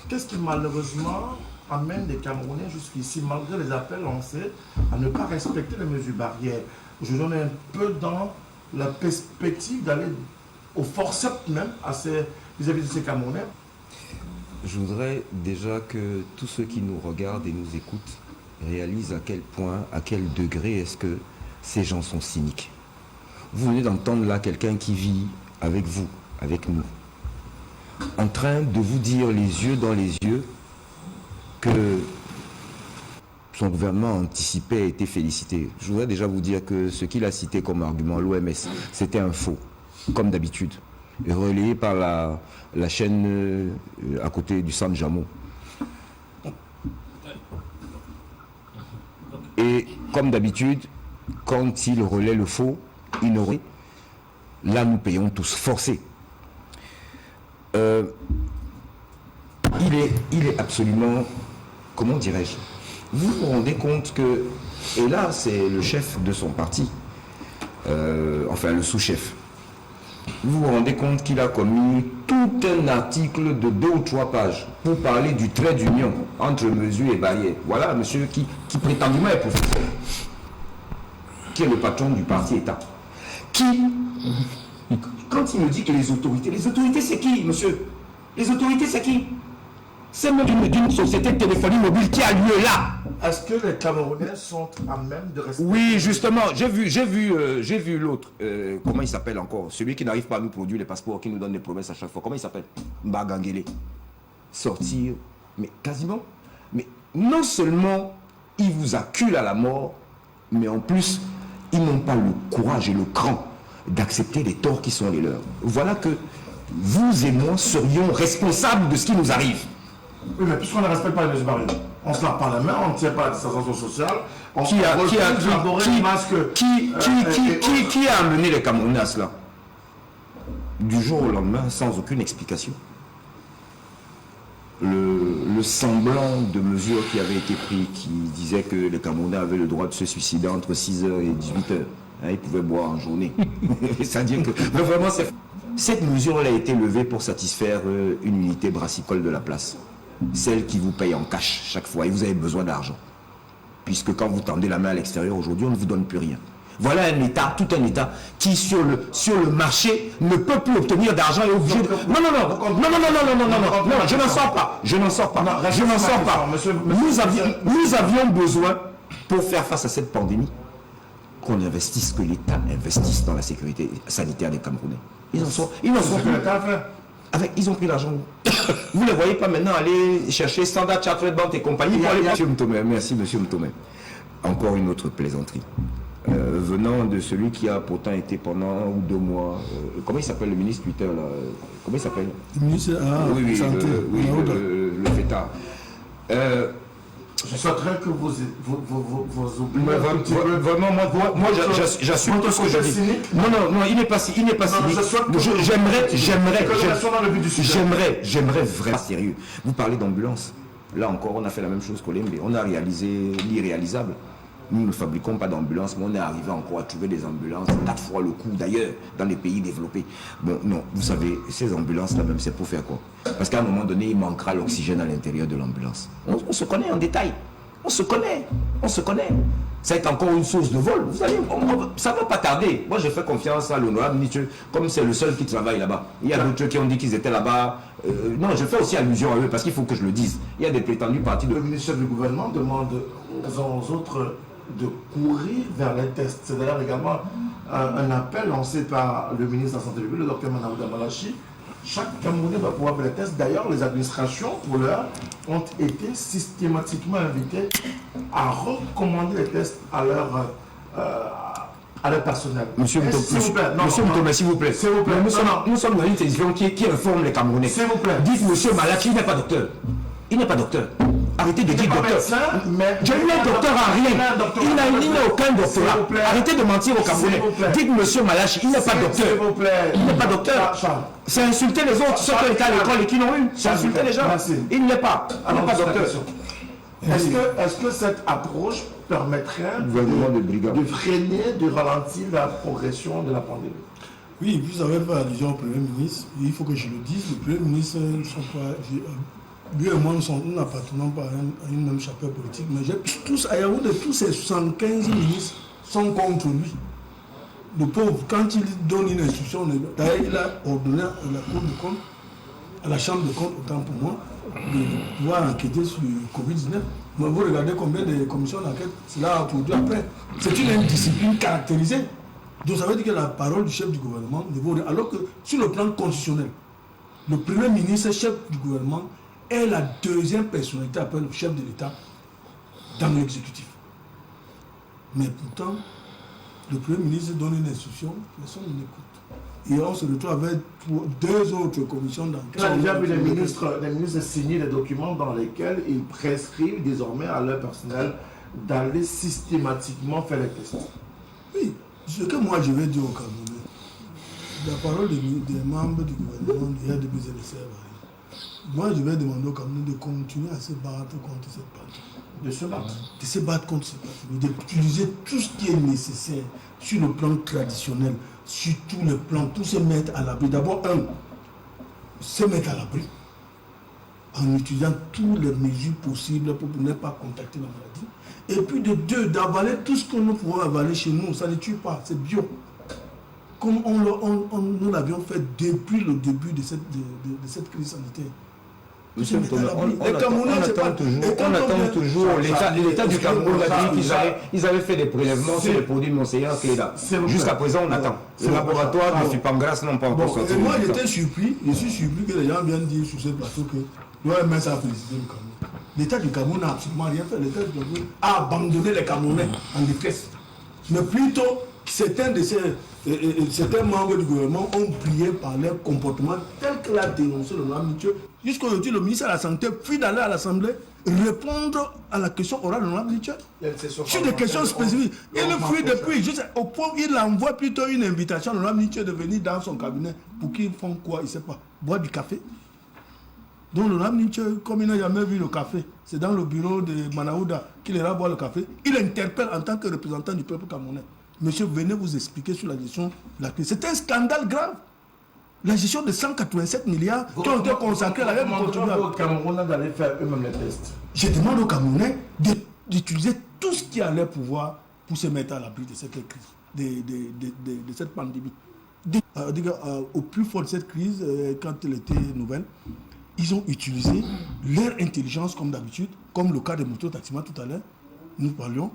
qu'est-ce qui malheureusement amène les Camerounais jusqu'ici, malgré les appels lancés, à ne pas respecter les mesures barrières? Je donne un peu dans la perspective d'aller au forceps même vis-à-vis de ces Camerounais. Je voudrais déjà que tous ceux qui nous regardent et nous écoutent réalisent à quel point, à quel degré est-ce que ces gens sont cyniques. Vous venez d'entendre là quelqu'un qui vit avec vous, avec nous, en train de vous dire les yeux dans les yeux que son gouvernement anticipé a été félicité. Je voudrais déjà vous dire que ce qu'il a cité comme argument, l'OMS, c'était un faux, comme d'habitude, relayé par la chaîne à côté du San Jamo. Et comme d'habitude, quand il relaie le faux, il ne relaie. Là, nous payons tous, forcés. Il est absolument, comment dirais-je, vous vous rendez compte que, et là c'est le chef de son parti, enfin le sous-chef, vous vous rendez compte qu'il a commis tout un article de 2 ou 3 pages pour parler du trait d'union entre mesures et barrières. Voilà un monsieur qui prétendument est professeur, qui est le patron du parti État, qui, quand il me dit que les autorités c'est qui, monsieur? Les autorités c'est qui? C'est même d'une société de téléphonie mobile qui a lieu là. Est-ce que les Camerounais sont à même de respecter? Oui, justement, j'ai vu l'autre. Comment il s'appelle encore? Celui qui n'arrive pas à nous produire les passeports, qui nous donne des promesses à chaque fois. Comment il s'appelle? Mbagangele. Sortir, mais quasiment. Mais non seulement ils vous acculent à la mort, mais en plus, ils n'ont pas le courage et le cran d'accepter les torts qui sont les leurs. Voilà que vous et moi serions responsables de ce qui nous arrive. Oui, mais puisqu'on ne respecte pas les mesures barrières, on se lave pas la main, on ne tient pas la distanciation sociale, on Qui a amené les Camerounais à cela? Du jour au lendemain, sans aucune explication. Le semblant de mesures qui avait été pris, qui disait que les Camerounais avaient le droit de se suicider entre 6h et 18h. Hein, ils pouvaient boire en journée. C'est-à-dire que... Mais vraiment, cette mesure elle a été levée pour satisfaire une unité brassicole de la place. Celle qui vous paye en cash chaque fois. Et vous avez besoin d'argent. Puisque quand vous tendez la main à l'extérieur aujourd'hui, on ne vous donne plus rien. Voilà un État, tout un État, qui sur le marché ne peut plus obtenir d'argent et est obligé de... Non, je n'en sors pas. Je n'en sors pas. Nous avions besoin, pour faire face à cette pandémie, qu'on investisse, que l'État investisse dans la sécurité sanitaire des Camerounais. Ils ont pris l'argent. Vous ne les voyez pas maintenant aller chercher Standard Chartered Bank et compagnie. Monsieur Mtomé, merci Monsieur Mtomé. Encore une autre plaisanterie. Venant de celui qui a pourtant été pendant 1 ou 2 mois, comment il s'appelle le ministre Twitter là? Comment il s'appelle? Le ministre Santé. Le fêtard. Je souhaiterais que vous vraiment, moi j'assume tout ce que je dis. Non, il n'est pas cynique. J'aimerais vraiment sérieux. Vous parlez d'ambulance. Là encore, on a fait la même chose qu'Olembe. On a réalisé l'irréalisable. Nous ne fabriquons pas d'ambulances, mais on est arrivé encore à trouver des ambulances 4 fois le coût d'ailleurs dans les pays développés. Bon, non, vous savez, ces ambulances-là même, c'est pour faire quoi? Parce qu'à un moment donné, il manquera l'oxygène à l'intérieur de l'ambulance. On se connaît en détail. On se connaît. Ça est encore une source de vol. Vous allez, ça ne va pas tarder. Moi, je fais confiance à l'honorable ministre, comme c'est le seul qui travaille là-bas. Il y a d'autres qui ont dit qu'ils étaient là-bas. Non, je fais aussi allusion à eux parce qu'il faut que je le dise. Il y a des prétendus partis de... Le ministère du gouvernement demande aux autres de courir vers les tests. C'est d'ailleurs également un appel lancé par le ministre de la Santé publique, le docteur Manaouda Malachi. Chaque Camerounais va pouvoir faire les tests. D'ailleurs, les administrations, pour l'heure, ont été systématiquement invitées à recommander les tests à leur personnel. Monsieur Mtomé, s'il vous plaît. Nous sommes dans une télévision qui informe les Camerounais. S'il vous plaît. Dites monsieur Malachi, il n'est pas docteur. Il n'est pas docteur. Arrêtez de dire docteur. Je lui ai docteur en rien. Il n'a aucun doctorat. Arrêtez de mentir aux Camerounais. Dites monsieur Malachi, il n'est pas docteur. Il n'est pas docteur. C'est insulter les autres, ceux qui ont été à l'école et qui l'ont eu. C'est insulter les gens. Il n'est pas docteur. Est-ce que cette approche permettrait de freiner, de ralentir la progression de la pandémie? Oui, vous avez fait allusion au Premier ministre. Il faut que je le dise. Le Premier ministre ne sont pas... Lui et moi, nous n'appartenons pas à une même chapelle politique, mais tous, à Yaoundé, tous ces 75 ministres sont contre lui. Le pauvre, quand il donne une instruction, d'ailleurs, il a ordonné à la Cour de compte, à la Chambre de compte, autant pour moi, de pouvoir enquêter sur le Covid-19. Mais vous regardez combien de commissions d'enquête cela a produit après. C'est une indiscipline caractérisée. Donc ça veut dire que la parole du chef du gouvernement ne vaut rien. Alors que sur le plan constitutionnel, le Premier ministre, chef du gouvernement, est la deuxième personnalité après le chef de l'État dans l'exécutif. Mais pourtant, le Premier ministre donne une instruction, personne n'écoute. Et on se retrouve avec 2 autres commissions d'enquête. On a déjà vu les ministres signer des documents dans lesquels ils prescrivent désormais à leur personnel d'aller systématiquement faire les tests. Oui, ce que moi je vais dire au Camerounais, la parole des membres du gouvernement hier de BZDC. Moi, je vais demander au Cameroun de continuer à se battre contre cette pandémie. De se battre contre cette pandémie, d'utiliser tout ce qui est nécessaire sur le plan traditionnel, sur tous les plans, pour se mettre à l'abri. D'abord, se mettre à l'abri en utilisant toutes les mesures possibles pour ne pas contacter la maladie. Et puis de 2, d'avaler tout ce que nous pouvons avaler chez nous. Ça ne tue pas, c'est bio. Comme nous l'avions fait depuis le début de cette crise sanitaire. Monsieur Mtomé, on attend toujours. L'État du Cameroun a dit qu'ils avaient fait des prélèvements sur les produits Monseigneur Cléda. Jusqu'à présent, on attend. Le laboratoire de Supangras n'ont pas encore sorti. Moi, je suis surpris que les gens viennent dire sur ce plateau que l'OMS a félicité le Cameroun. L'État du Cameroun n'a absolument rien fait. L'État du Cameroun a abandonné les Camerounais en détresse. Mais plutôt, certains membres du gouvernement ont brillé par leur comportement tel que l'a dénoncé le noir Mitchell. Jusqu'aujourd'hui, le ministre de la Santé puis d'aller à l'Assemblée répondre à la question orale de noir Mitchell sur des questions spécifiques. Il le fuit depuis, au point où il envoie plutôt une invitation à noir Mitchell de venir dans son cabinet pour qu'ils font quoi, il ne sait pas, boire du café. Donc le noir Mitchell, comme il n'a jamais vu le café, c'est dans le bureau de Manaouda qu'il ira boire le café, il interpelle en tant que représentant du peuple camerounais. Monsieur, venez vous expliquer sur la gestion de la crise. C'est un scandale grave. La gestion de 187 milliards qui ont été consacrés à la contribuable. Aux Camerounais d'aller faire eux-mêmes les tests. Je demande aux Camerounais d'utiliser tout ce qui est à leur pouvoir pour se mettre à l'abri de cette crise, de cette pandémie. Au plus fort de cette crise, quand elle était nouvelle, ils ont utilisé leur intelligence comme d'habitude, comme le cas des motos taximans tout à l'heure, nous parlions.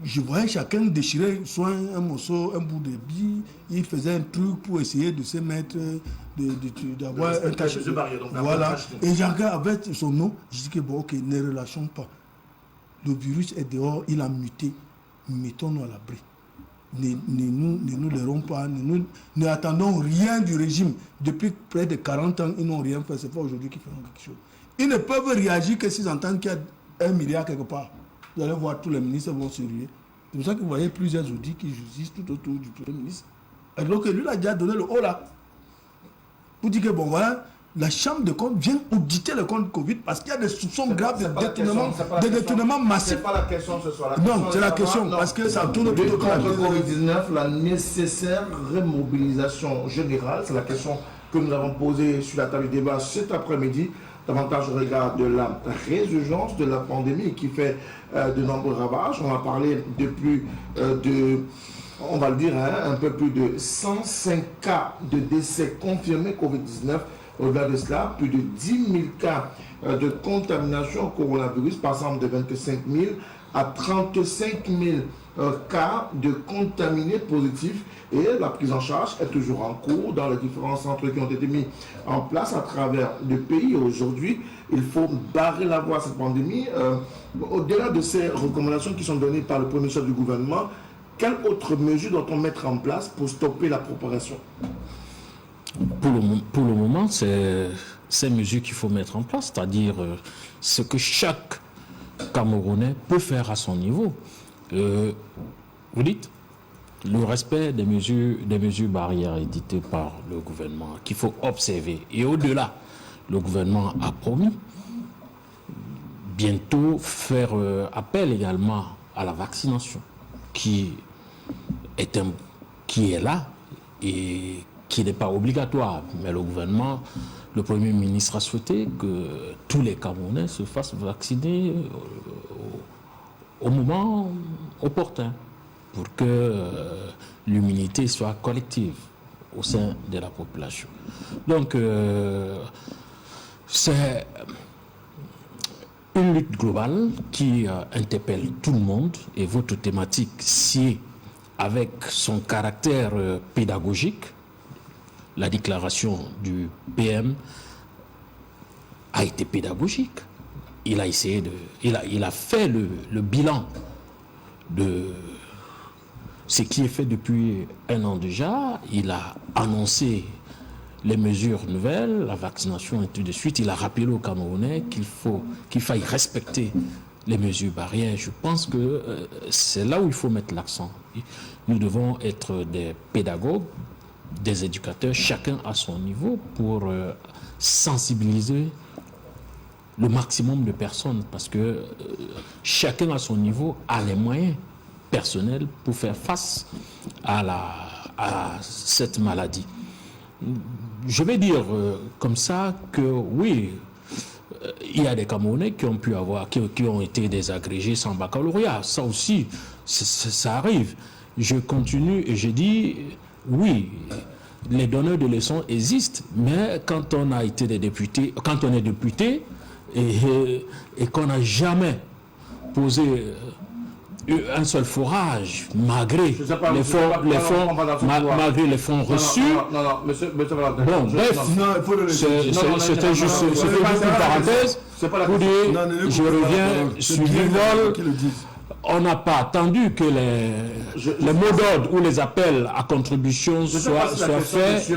je voyais chacun déchirer soit un morceau, un bout de bille, il faisait un truc pour essayer de se mettre, d'avoir un cachet. Voilà. Et je regarde avec son nom, je dis que bon, ok, ne relâchons pas. Le virus est dehors, il a muté. Mettons-nous à l'abri. Ne nous laissons pas, ne attendons rien du régime. Depuis près de 40 ans, ils n'ont rien fait. C'est pas aujourd'hui qu'ils feront quelque chose. Ils ne peuvent réagir que s'ils entendent qu'il y a 1 milliard quelque part. Vous allez voir, tous les ministres vont se ruer. C'est pour ça que vous voyez plusieurs audits qui jugent tout autour du Premier ministre. Alors que lui, il a déjà donné le haut là. Pour dire que bon, voilà, la Chambre de comptes vient auditer le compte Covid parce qu'il y a des soupçons graves de détournement massif. C'est pas la question ce soir. Non, c'est la question parce que ça tourne autour de Covid-19, la nécessaire remobilisation générale, c'est la question que nous avons posée sur la table du débat cet après-midi. Davantage au regard de la résurgence de la pandémie qui fait de nombreux ravages. On a parlé depuis on va le dire, un peu plus de 105 cas de décès confirmés Covid-19. Au-delà de cela, plus de 10 000 cas de contamination au coronavirus, passant de 25 000 à 35 000 cas de contaminés positifs. Et la prise en charge est toujours en cours dans les différents centres qui ont été mis en place à travers le pays. Aujourd'hui, il faut barrer la voie à cette pandémie. Au-delà de ces recommandations qui sont données par le premier chef du gouvernement, quelles autres mesures doit-on mettre en place pour stopper la propagation? Pour le moment, c'est ces mesures qu'il faut mettre en place, c'est-à-dire ce que chaque Camerounais peut faire à son niveau. Vous dites le respect des mesures barrières éditées par le gouvernement qu'il faut observer. Et au-delà, le gouvernement a promis bientôt faire appel également à la vaccination qui est là et qui n'est pas obligatoire. Mais le gouvernement, le Premier ministre a souhaité que tous les Camerounais se fassent vacciner au moment opportun pour que l'immunité soit collective au sein de la population. Donc, c'est une lutte globale qui interpelle tout le monde et votre thématique, si avec son caractère pédagogique, la déclaration du PM a été pédagogique. Il a essayé il a fait le bilan de ce qui est fait depuis 1 an déjà. Il a annoncé les mesures nouvelles, la vaccination et tout de suite. Il a rappelé aux Camerounais qu'il faille respecter les mesures barrières. Je pense que c'est là où il faut mettre l'accent. Nous devons être des pédagogues, des éducateurs, chacun à son niveau, pour sensibiliser le maximum de personnes, parce que chacun à son niveau a les moyens personnels pour faire face à cette maladie. Je vais dire comme ça que oui, il y a des Camerounais qui ont été désagrégés sans baccalauréat. Ça aussi, ça arrive. Je continue et je dis oui, les donneurs de leçons existent, mais quand on a été des députés, quand on est député et qu'on n'a jamais posé un seul forage, malgré les fonds reçus. Bon, bref, c'était juste une parenthèse pour dire, je reviens sur l'ivol. On n'a pas attendu que les mots d'ordre ou les appels à contribution soient faits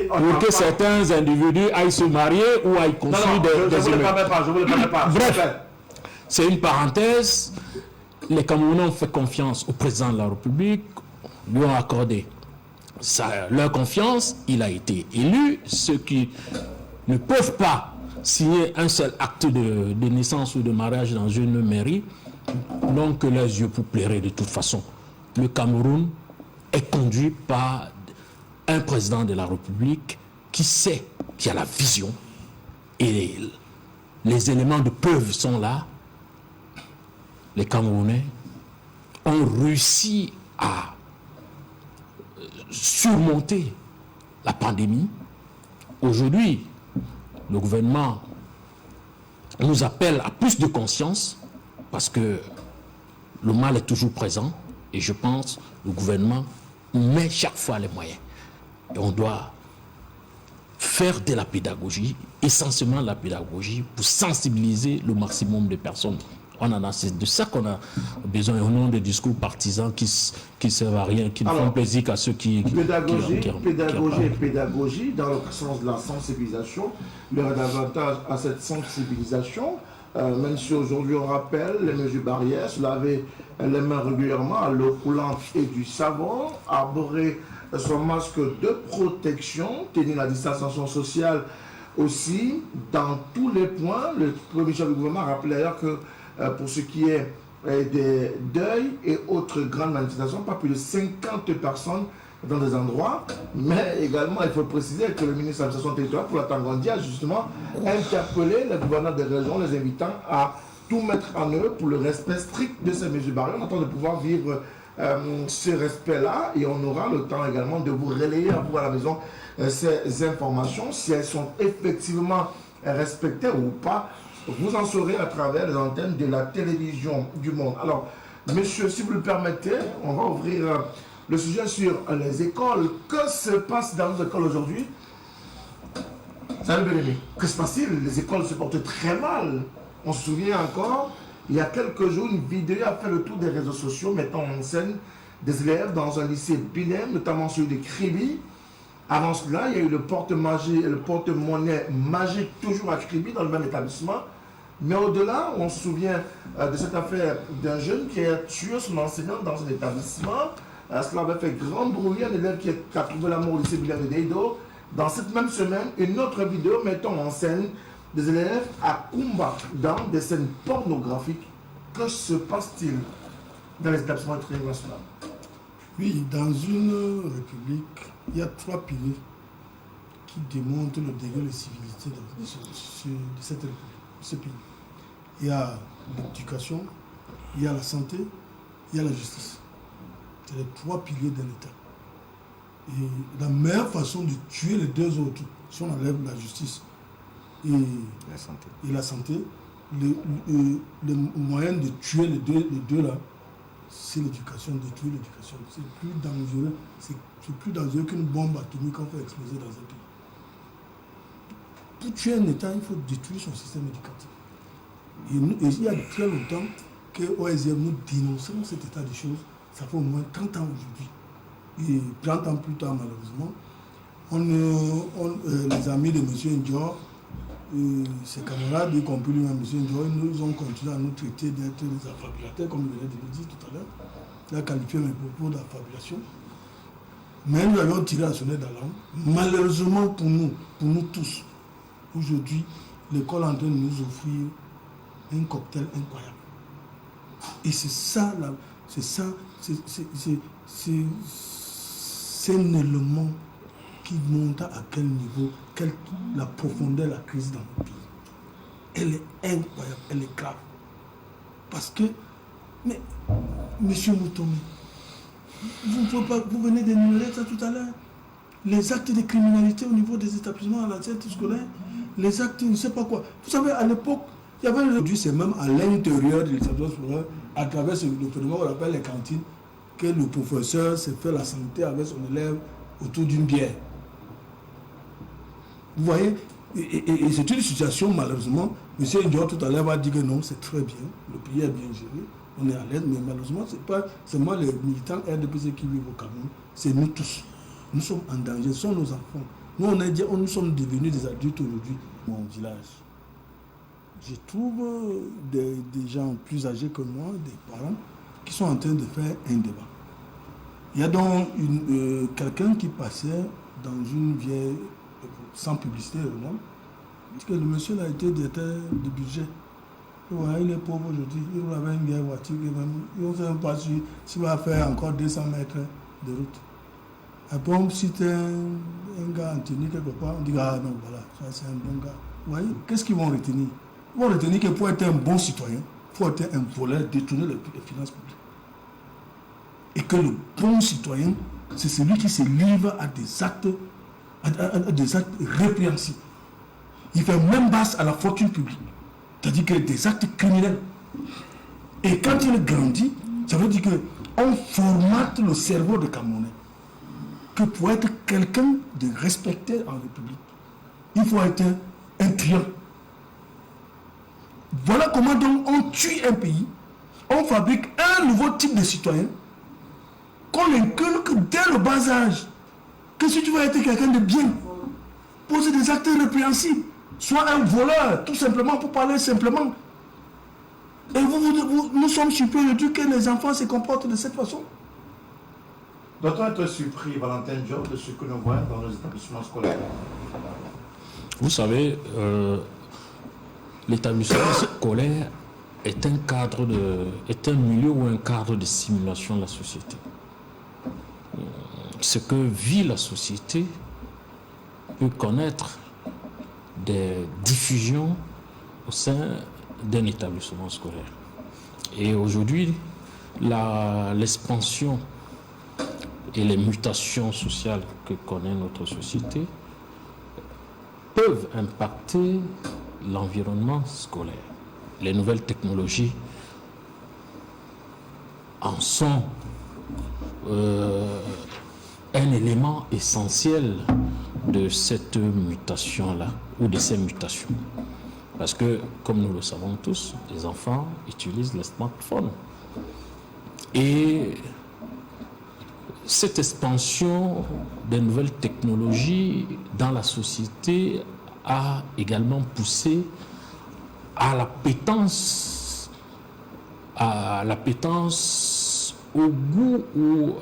pour que certains individus aillent se marier ou aillent construire des immeubles. Bref, c'est une parenthèse. Les Camerounais ont fait confiance au président de la République, lui ont accordé leur confiance, il a été élu. Ceux qui ne peuvent pas signer un seul acte de naissance ou de mariage dans une mairie n'ont que leurs yeux pour pleurer de toute façon. Le Cameroun est conduit par un président de la République qui sait, qui a la vision, et les éléments de preuve sont là. Les Camerounais ont réussi à surmonter la pandémie. Aujourd'hui, le gouvernement nous appelle à plus de conscience parce que le mal est toujours présent et je pense que le gouvernement met chaque fois les moyens. Et on doit faire de la pédagogie, essentiellement la pédagogie, pour sensibiliser le maximum de personnes. C'est de ça qu'on a besoin, au nom des discours partisans qui ne servent à rien, qui ne font plaisir qu'à ceux qui... Pédagogie, dans le sens de la sensibilisation, il y aura davantage à cette sensibilisation, même si aujourd'hui on rappelle les mesures barrières, se laver les mains régulièrement à l'eau coulante et du savon, arborer son masque de protection, tenir la distanciation sociale aussi, dans tous les points. Le premier chef du gouvernement a rappelé d'ailleurs que pour ce qui est des deuils et autres grandes manifestations, pas plus de 50 personnes dans des endroits, mais également il faut préciser que le ministre de l'administration territoriale pour la Tangandie a justement interpellé les gouverneurs des régions, les invitant à tout mettre en œuvre pour le respect strict de ces mesures barrières. On attend de pouvoir vivre ce respect-là et on aura le temps également de vous relayer à vous à la maison ces informations, si elles sont effectivement respectées ou pas. Vous en saurez à travers les antennes de la télévision du monde. Alors, monsieur, si vous le permettez, on va ouvrir le sujet sur les écoles. Que se passe dans les écoles aujourd'hui? Salut Bélémy. Que se passe-t-il? Les écoles se portent très mal. On se souvient encore, il y a quelques jours, une vidéo a fait le tour des réseaux sociaux mettant en scène des élèves dans un lycée bilingue, notamment celui de Kribi. Avant cela, il y a eu le porte-monnaie magique, toujours à Kribi, dans le même établissement. Mais au-delà, on se souvient de cette affaire d'un jeune qui a tué son enseignant dans un établissement. Cela avait fait grand bruit, un élève qui a trouvé la mort au lycée bilingue de Deido. Dans cette même semaine, une autre vidéo mettant en scène des élèves à Kumba dans des scènes pornographiques. Que se passe-t-il dans les établissements internationaux? Oui, dans une république, il y a 3 piliers qui démontrent le degré de civilité de cette république, ce pays. Il y a l'éducation, il y a la santé, il y a la justice. C'est les 3 piliers d'un État. Et la meilleure façon de tuer les 2 autres, si on enlève la justice et la santé, le moyen de tuer les deux là, c'est l'éducation, de tuer l'éducation. C'est plus dangereux qu'une bombe atomique qu'on fait exploser dans un pays. Pour tuer un État, il faut détruire son système éducatif. Et il y a très longtemps que OSM nous dénonçons cet état de choses. Ça fait au moins 30 ans aujourd'hui. Et 30 ans plus tard, malheureusement, les amis de M. Ndior, ses camarades, y compris lui-même, M. Ndior, nous ont continué à nous traiter d'être des affabulateurs, comme je venais de le dire tout à l'heure. Il a qualifié mes propos d'affabulation. Mais nous avions tiré la sonnette d'alarme. Malheureusement pour nous tous, aujourd'hui, l'école est en train de nous offrir un cocktail incroyable. Et c'est ça, c'est un élément qui montre à quel niveau, la profondeur de la crise dans le pays. Elle est incroyable, elle est grave. Parce que, mais, monsieur Moutoumi, vous venez d'énumérer ça tout à l'heure, les actes de criminalité au niveau des établissements à la tête scolaire, les actes, je ne sais pas quoi. Vous savez, à l'époque, il y avait aujourd'hui, c'est même à l'intérieur de l'établissement scolaire, à travers le phénomène qu'on appelle les cantines, que le professeur s'est fait la santé avec son élève autour d'une bière. Vous voyez, et c'est une situation, malheureusement, M. Ndior tout à l'heure va dire que non, c'est très bien, le pays est bien géré, on est à l'aise, mais malheureusement, c'est pas seulement les militants RDPC qui vivent au Cameroun, c'est nous tous. Nous sommes en danger, ce sont nos enfants. Nous sommes devenus des adultes aujourd'hui. Mon village, je trouve des gens plus âgés que moi, des parents, qui sont en train de faire un débat. Il y a donc quelqu'un qui passait dans une vieille, sans publicité, parce que le monsieur a été directeur de budget. Ouais, il est pauvre aujourd'hui, il avait une vieille voiture, il ne sait même pas s'il va faire encore 200 mètres de route. Après, si tu es un gars Anthony quelque part, on dit ah non, voilà, ça c'est un bon gars. Vous voyez, qu'est-ce qu'ils vont retenir? Ils vont retenir que pour être un bon citoyen, il faut être un voleur, détourner les finances publiques. Et que le bon citoyen, c'est celui qui se livre à des actes répréhensibles. Il fait même basse à la fortune publique. c'est-à-dire que des actes criminels. Et quand il grandit, ça veut dire qu'on formate le cerveau de Camerounais. Que pour être quelqu'un de respecté en République, il faut être un client. Voilà comment donc on tue un pays, on fabrique un nouveau type de citoyen, qu'on inculque dès le bas âge, que si tu veux être quelqu'un de bien, poser des actes répréhensibles, soit un voleur, tout simplement, pour parler simplement. Et nous sommes surpris de dire que les enfants se comportent de cette façon. Doit-on être surpris, Valentin Diop, de ce que nous voyons dans nos établissements scolaires? Vous savez, l'établissement scolaire est un milieu ou un cadre de simulation de la société. Ce que vit la société peut connaître des diffusions au sein d'un établissement scolaire. Et aujourd'hui, l'expansion et les mutations sociales que connaît notre société peuvent impacter l'environnement scolaire. Les nouvelles technologies en sont un élément essentiel de cette mutation-là, ou de ces mutations. Parce que, comme nous le savons tous, les enfants utilisent les smartphones. Et cette expansion des nouvelles technologies dans la société a également poussé à l'appétence au goût ou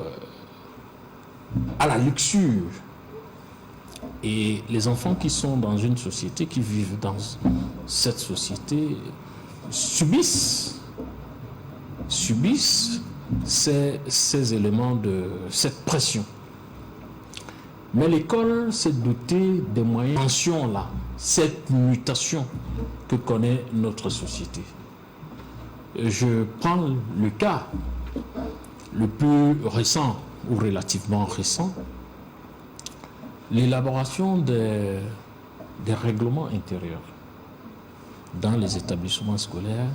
à la luxure. Et les enfants qui sont dans une société, qui vivent dans cette société, subissent ces éléments de cette pression. Mais l'école s'est dotée des moyens d'attention là, cette mutation que connaît notre société. Je prends le cas le plus récent ou relativement récent, l'élaboration des règlements intérieurs dans les établissements scolaires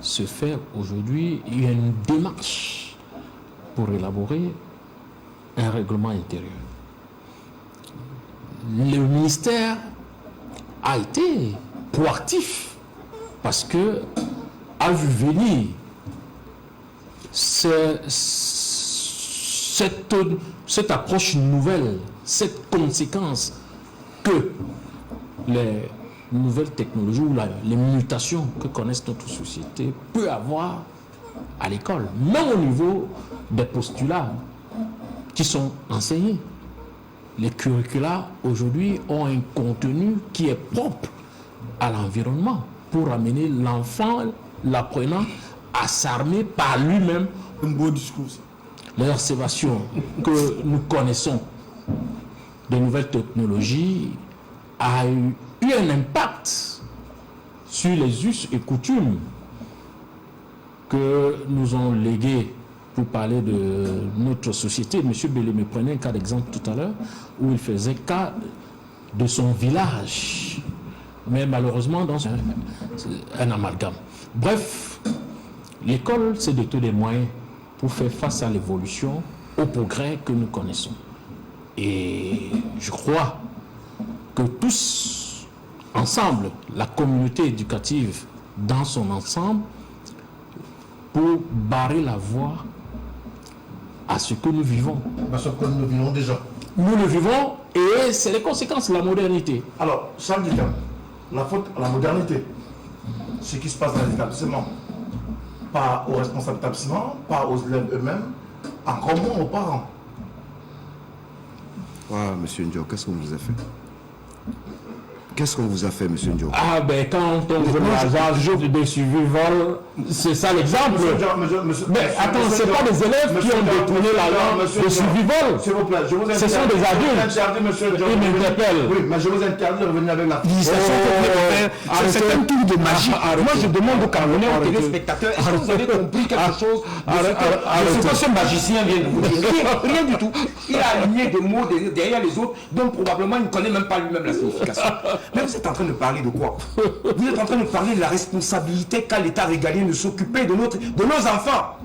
se fait aujourd'hui. Il y a une démarche pour élaborer un règlement intérieur. Le ministère a été proactif parce que a vu venir cette approche nouvelle, cette conséquence que les nouvelles technologies ou les mutations que connaissent notre société peut avoir à l'école, même au niveau des postulats qui sont enseignés. Les curricula aujourd'hui ont un contenu qui est propre à l'environnement pour amener l'enfant, l'apprenant, à s'armer par lui-même. Un beau discours. Les observations que nous connaissons des nouvelles technologies a eu un impact sur les us et coutumes que nous ont légués pour parler de notre société. M. Bélé me prenait un cas d'exemple tout à l'heure où il faisait cas de son village, mais malheureusement dans un amalgame. Bref, l'école s'est dotée des moyens pour faire face à l'évolution, au progrès que nous connaissons. Et je crois que tous, ensemble, la communauté éducative dans son ensemble, pour barrer la voie à ce que nous vivons. Parce que nous vivons déjà. Nous le vivons et c'est les conséquences de la modernité. Alors, Charles Ducam, la faute à la modernité, ce qui se passe dans les établissements, pas aux responsables d'établissement, pas aux élèves eux-mêmes, encore moins aux parents. Ah, monsieur Ndio, qu'est-ce qu'on vous a fait? Qu'est-ce qu'on vous a fait, monsieur Ndio? Ah ben quand on veut l'agent de suivi vol, C'est ça l'exemple. Mais attends, ce pas des élèves qui ont détourné la langue de survival. S'il vous plaît, je vous Ce sont des adultes. Ils m'interpellent. Oui, mais je vous interdis de revenir avec la C'est un tour de magie. Moi, je demande aux Camerounais, aux téléspectateurs, est-ce que vous avez compris quelque chose de ce que ce magicien vient de vous dire? Rien du tout. Il a aligné des mots derrière les autres, dont probablement il ne connaît même pas lui-même la signification. Mais vous êtes en train de parler de quoi? Vous êtes en train de parler de la responsabilité qu'a l'État régalien de s'occuper de nos enfants.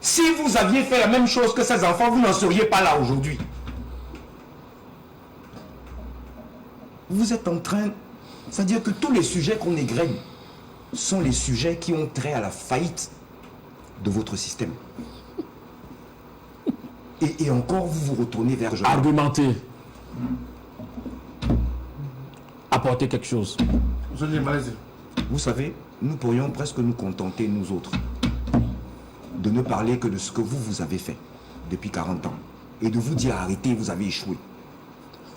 Si vous aviez fait la même chose que ces enfants, vous n'en seriez pas là aujourd'hui. Vous êtes en train... C'est-à-dire que tous les sujets qu'on égrène sont les sujets qui ont trait à la faillite de votre système. Et encore, vous vous retournez vers... Argumenter. Apporter quelque chose. Vous savez, nous pourrions presque nous contenter, nous autres, de ne parler que de ce que vous avez fait depuis 40 ans. Et de vous dire arrêtez, vous avez échoué.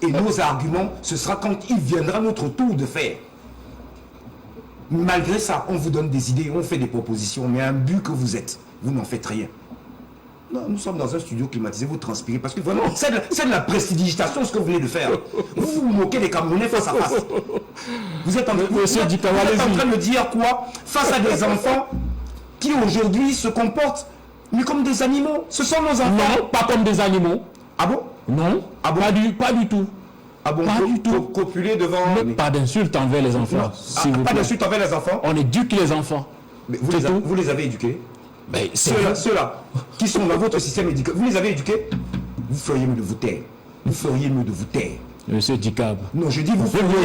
Et nos arguments, ce sera quand il viendra notre tour de faire. Malgré ça, on vous donne des idées, on fait des propositions, mais un but que vous êtes, vous n'en faites rien. Non, nous sommes dans un studio climatisé, vous transpirez, parce que vraiment, c'est de la prestidigitation ce que vous venez de faire. Vous vous moquez des Camerounais face à face. Vous êtes en train de dire quoi? Face à des enfants qui aujourd'hui se comportent, mais comme des animaux. Ce sont nos enfants. Non, pas comme des animaux. Ah bon? Non, ah bon? Pas du tout. Ah bon, pas du tout. Copuler devant... Pas d'insultes envers les enfants. Pas d'insultes envers les enfants? On éduque les enfants. Mais vous les avez éduqués? Mais ceux-là qui sont dans votre système éducatif, vous les avez éduqués? Vous feriez mieux de vous taire. Vous feriez mieux de vous taire. Monsieur Dicab. Non, je dis vous feriez mieux.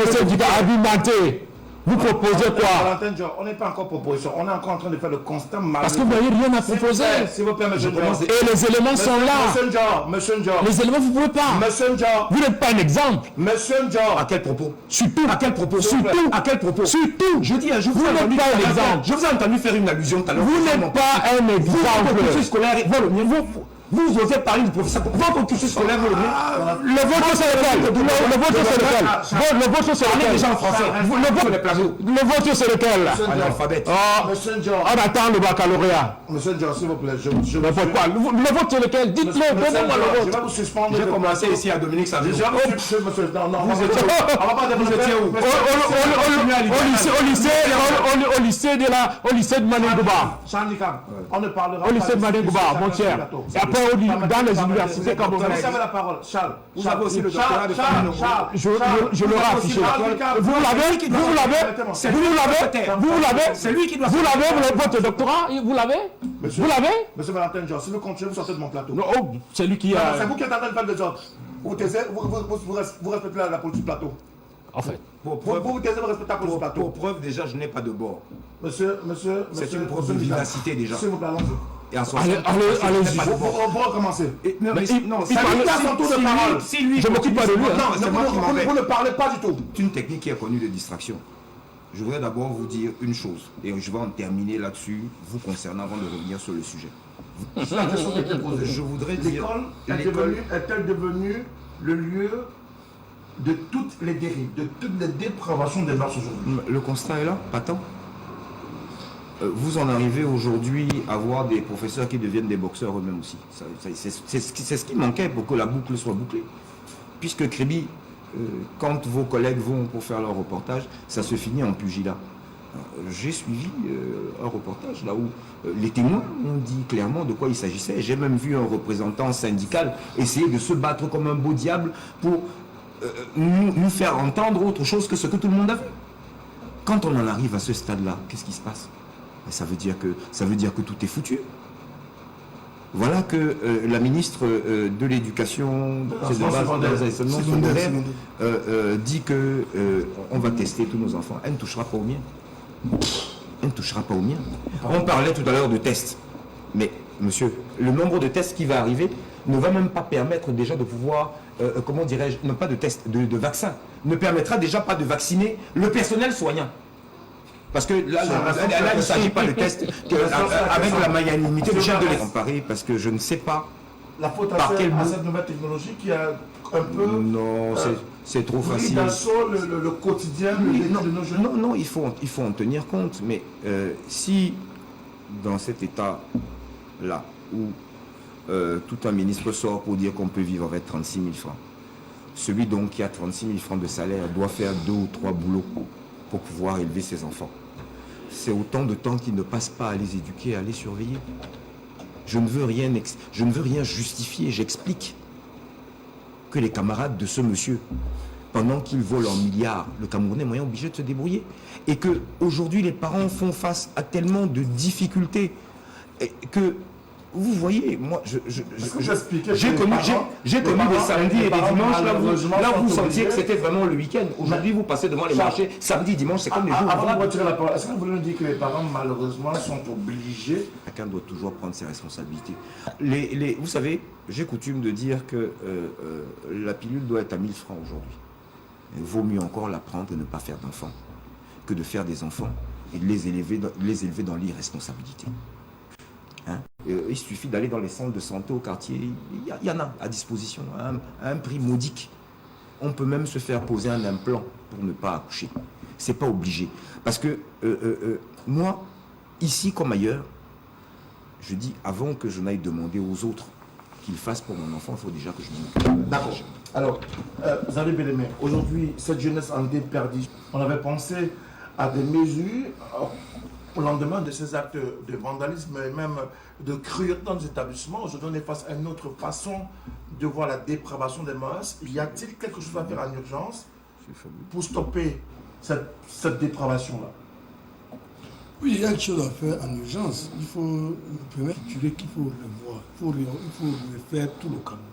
Monsieur Dicab, argumenté. Vous proposez quoi? On n'est pas encore proposition, on est encore en train de faire le constat malheureux. Parce que vous n'avez rien à proposer. S'il vous plaît, monsieur Njor. Et les éléments sont là. Monsieur Njor. Les éléments, vous ne pouvez pas. Monsieur Njor. Vous n'êtes pas un exemple. Monsieur Njor. À quel propos? Surtout. À quel propos? Surtout. À quel propos? Surtout. Je dis, vous n'êtes pas un exemple. Je vous ai entendu faire une allusion tout à l'heure. Vous n'êtes pas un exemple. Votre cursus scolaire, vous osez parler du professeur. Votre cursus scolaire, vous le Le vôtre, c'est lequel? Le vôtre, c'est lequel? Le vôtre, c'est lequel? Déjà en français. Le vôtre, c'est lequel? Analphabète. Monsieur Njor. On attend le baccalauréat. Monsieur Njor, s'il vous plaît. Mais pourquoi? Le vôtre, c'est lequel? Dites-le, donnez-moi le Je vôtre. vais vous suspendre. J'ai commencé ici à Dominique Savio. Monsieur, non, vous étiez où? Au lycée de Manengouba. On ne parlera pas. Au lycée de Manengouba, mon cher. Et après, dans les universités camerounaises. Vous avez la parole, Charles. Vous avez aussi le doctorat de famille. Je l'aurai affiché. Vous l'avez? C'est lui qui doit. Vous l'avez, votre doctorat? Vous l'avez? Vous l'avez? Monsieur Valentin Njor, si vous continuez, vous sortez de mon plateau. Non, c'est lui qui a... C'est vous qui êtes en train de faire des ordres. Vous respectez la police du plateau. En fait. Vous taisez, vous respectez la police du plateau. Pour preuve, déjà, je n'ai pas de bord. Monsieur. C'est une preuve de vivacité déjà. S'il vous plaît, allons-y. Allez-y. On va recommencer. Non, c'est lui qui a son tour de parole. Je m'occupe pas de lui. Non, vous ne parlez pas du tout. C'est une technique qui est connue de distraction. Je voudrais d'abord vous dire une chose, et je vais en terminer là-dessus, vous concernant, avant de revenir sur le sujet. Je voudrais dire... L'école est-elle devenue le lieu de toutes les dérives, de toutes les dépravations des mœurs aujourd'hui? Le constat est là, pas tant. Vous en arrivez aujourd'hui à voir des professeurs qui deviennent des boxeurs eux-mêmes aussi. C'est ce qui manquait pour que la boucle soit bouclée. Puisque Kribi, quand vos collègues vont pour faire leur reportage, ça se finit en pugilat. J'ai suivi un reportage là où les témoins ont dit clairement de quoi il s'agissait. J'ai même vu un représentant syndical essayer de se battre comme un beau diable pour nous faire entendre autre chose que ce que tout le monde a vu. Quand on en arrive à ce stade-là, qu'est-ce qui se passe? Ça veut dire que tout est foutu. Voilà que la ministre de l'Éducation dit que on va tester tous nos enfants. Elle ne touchera pas aux miens. Elle ne touchera pas aux miens. On parlait tout à l'heure de tests. Mais, monsieur, le nombre de tests qui va arriver ne va même pas permettre déjà de pouvoir, comment dirais-je, non pas de tests, de vaccins, ne permettra déjà pas de vacciner le personnel soignant. Parce que là il ne s'agit pas de tests avec la magnanimité du chef de l'État. Parce que je ne sais pas La faute à, Par quel à mot? cette nouvelle technologie qui a un peu Non, c'est trop pris facile. d'assaut le quotidien Oui, de nos jeunes. non, il faut en tenir compte. Mais si dans cet état-là, où tout un ministre sort pour dire qu'on peut vivre avec 36 000 francs, celui donc qui a 36 000 francs de salaire doit faire 2 ou 3 boulots pour pouvoir élever ses enfants. C'est autant de temps qu'il ne passe pas à les éduquer, à les surveiller. Je ne veux rien justifier, j'explique que les camarades de ce monsieur, pendant qu'ils volent en milliards, le Camerounais est moyen obligé de se débrouiller. Et que aujourd'hui les parents font face à tellement de difficultés et que, vous voyez, moi, j'ai connu des samedis et des dimanches, là vous sentiez que c'était vraiment le week-end. Aujourd'hui, vous passez devant les marchés, samedi, dimanche, c'est comme les jours. Avant de retirer la parole, est-ce que vous voulez nous dire que les parents, malheureusement, sont obligés? Chacun doit toujours prendre ses responsabilités. Vous savez, j'ai coutume de dire que la pilule doit être à 1000 francs aujourd'hui. Il vaut mieux encore la prendre et ne pas faire d'enfants que de faire des enfants et de les élever dans l'irresponsabilité. Hein? Il suffit d'aller dans les centres de santé au quartier, il y en a à disposition à un prix modique. On peut même se faire poser un implant pour ne pas accoucher. C'est pas obligé. Parce que moi, ici comme ailleurs, je dis avant que je n'aille demander aux autres qu'ils fassent pour mon enfant, il faut déjà que je m'en occupe. D'accord. Alors, Zali Bélémé, aujourd'hui, cette jeunesse en déperdition, on avait pensé à des mesures au lendemain de ces actes de vandalisme et même de cruauté dans les établissements. Aujourd'hui, on est face à une autre façon de voir la dépravation des mœurs. Y a-t-il quelque chose à faire en urgence pour stopper cette dépravation-là? Oui, il y a quelque chose à faire en urgence. Il faut me permettre de dire qu'il faut revoir. Il faut refaire tout le Cameroun.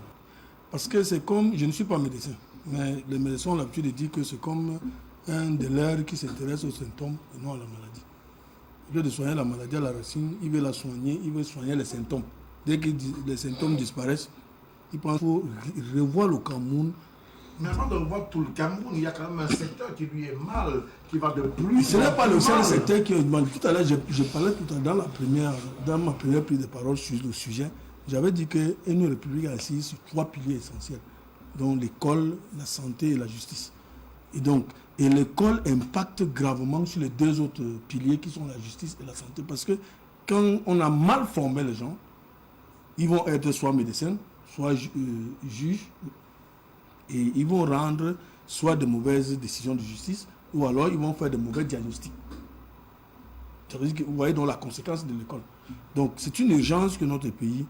Parce que c'est comme, je ne suis pas médecin, mais les médecins ont l'habitude de dire que c'est comme un de leurs qui s'intéresse aux symptômes et non à la maladie. Au lieu de soigner la maladie à la racine, il veut la soigner, il veut soigner les symptômes. Dès que les symptômes disparaissent, il pense qu'il faut revoir le Cameroun. Mais avant de revoir tout le Cameroun, il y a quand même un secteur qui lui est mal, qui va de plus. Ce n'est pas le seul secteur qui est mal. Tout à l'heure, je parlais tout à l'heure dans ma première prise de parole sur le sujet. J'avais dit qu'une république est assise sur 3 piliers essentiels, dont l'école, la santé et la justice. Et l'école impacte gravement sur les 2 autres piliers qui sont la justice et la santé. Parce que quand on a mal formé les gens, ils vont être soit médecins, soit juges, et ils vont rendre soit de mauvaises décisions de justice, ou alors ils vont faire de mauvais diagnostics. Ça veut dire que vous voyez donc la conséquence de l'école. Donc c'est une urgence que notre pays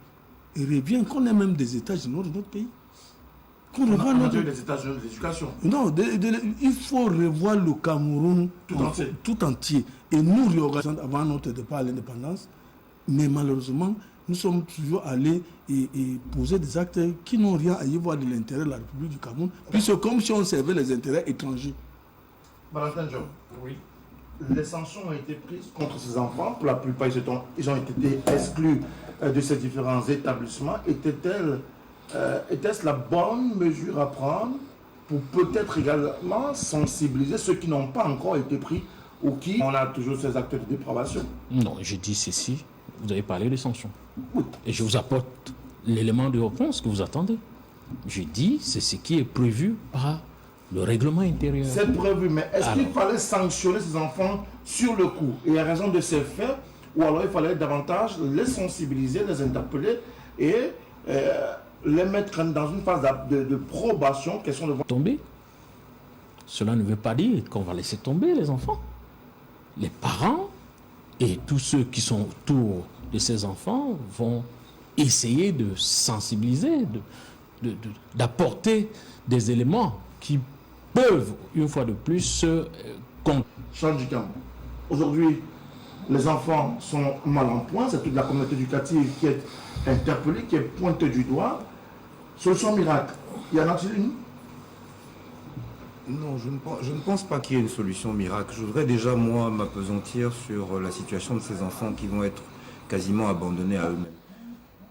revient, qu'on ait même des états généraux de notre pays. On a des états généraux de l'éducation. Non, il faut revoir le Cameroun tout entier. Et nous réorganisons avant notre départ à l'indépendance. Mais malheureusement, nous sommes toujours allés et poser des actes qui n'ont rien à y voir de l'intérêt de la République du Cameroun. Puis c'est comme si on servait les intérêts étrangers. Valentin John, oui. Les sanctions ont été prises contre ces enfants. Pour la plupart, ils ont été exclus de ces différents établissements. Était-ce la bonne mesure à prendre pour peut-être également sensibiliser ceux qui n'ont pas encore été pris ou qui on a toujours ces actes de dépravation? Non, je dis ceci. Vous avez parlé de sanctions. Et je vous apporte l'élément de réponse que vous attendez. Je dis, c'est ce qui est prévu par le règlement intérieur. C'est prévu, mais est-ce qu'il fallait sanctionner ces enfants sur le coup et à raison de ces faits, ou alors il fallait davantage les sensibiliser, les interpeller et les mettre dans une phase de probation, question de tomber? Cela ne veut pas dire qu'on va laisser tomber les enfants. Les parents et tous ceux qui sont autour de ces enfants vont essayer de sensibiliser, d'apporter des éléments qui peuvent, une fois de plus, se contre. Charles Dicam, aujourd'hui, les enfants sont mal en point, c'est toute la communauté éducative qui est interpellée, qui est pointée du doigt. Solution miracle, y en a-t-il une? Non, je ne pense pas qu'il y ait une solution miracle. Je voudrais déjà, moi, m'appesantir sur la situation de ces enfants qui vont être quasiment abandonnés à eux-mêmes.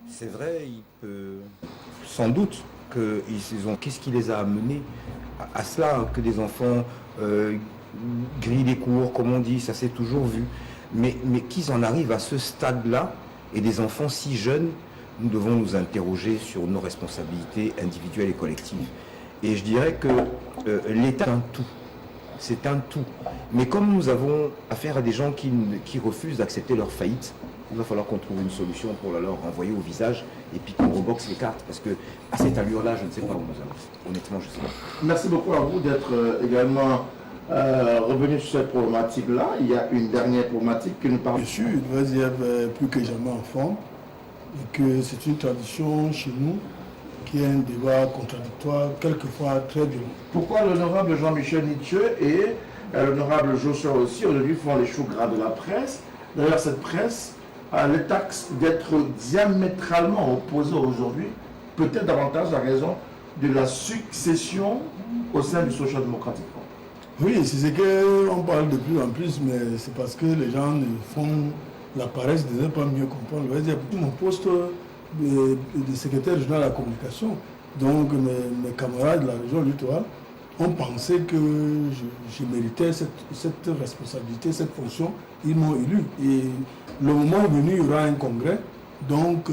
C'est vrai, il peut sans doute qu'est-ce qui les a amenés à cela, que des enfants grillent les cours, comme on dit, ça s'est toujours vu. Mais qu'ils en arrivent à ce stade-là, et des enfants si jeunes, nous devons nous interroger sur nos responsabilités individuelles et collectives. Et je dirais que l'État est un tout. C'est un tout. Mais comme nous avons affaire à des gens qui refusent d'accepter leur faillite, il va falloir qu'on trouve une solution pour leur renvoyer au visage et puis qu'on reboxe les cartes. Parce que à cette allure-là, je ne sais pas où nous allons. Honnêtement, je ne sais pas. Merci beaucoup à vous d'être également revenu sur cette problématique-là. Il y a une dernière problématique que nous parlons. Bien sûr, il doit y avoir plus que jamais en forme et que c'est une tradition chez nous qui est un débat contradictoire, quelquefois très violent. Pourquoi l'honorable Jean-Michel Nithieu et l'honorable Joshua aussi aujourd'hui font les choux gras de la presse? D'ailleurs, cette presse les taxe d'être diamétralement opposée aujourd'hui, peut-être davantage à raison de la succession au sein du Social Democratic Front. Oui, c'est ce qu'on parle de plus en plus, mais c'est parce que les gens ne font la paresse de ne pas mieux comprendre. Je vais dire, mon poste de secrétaire régional à la communication, donc mes camarades de la région littorale ont pensé que je méritais cette responsabilité, cette fonction. Ils m'ont élu. Et le moment venu, il y aura un congrès. Donc,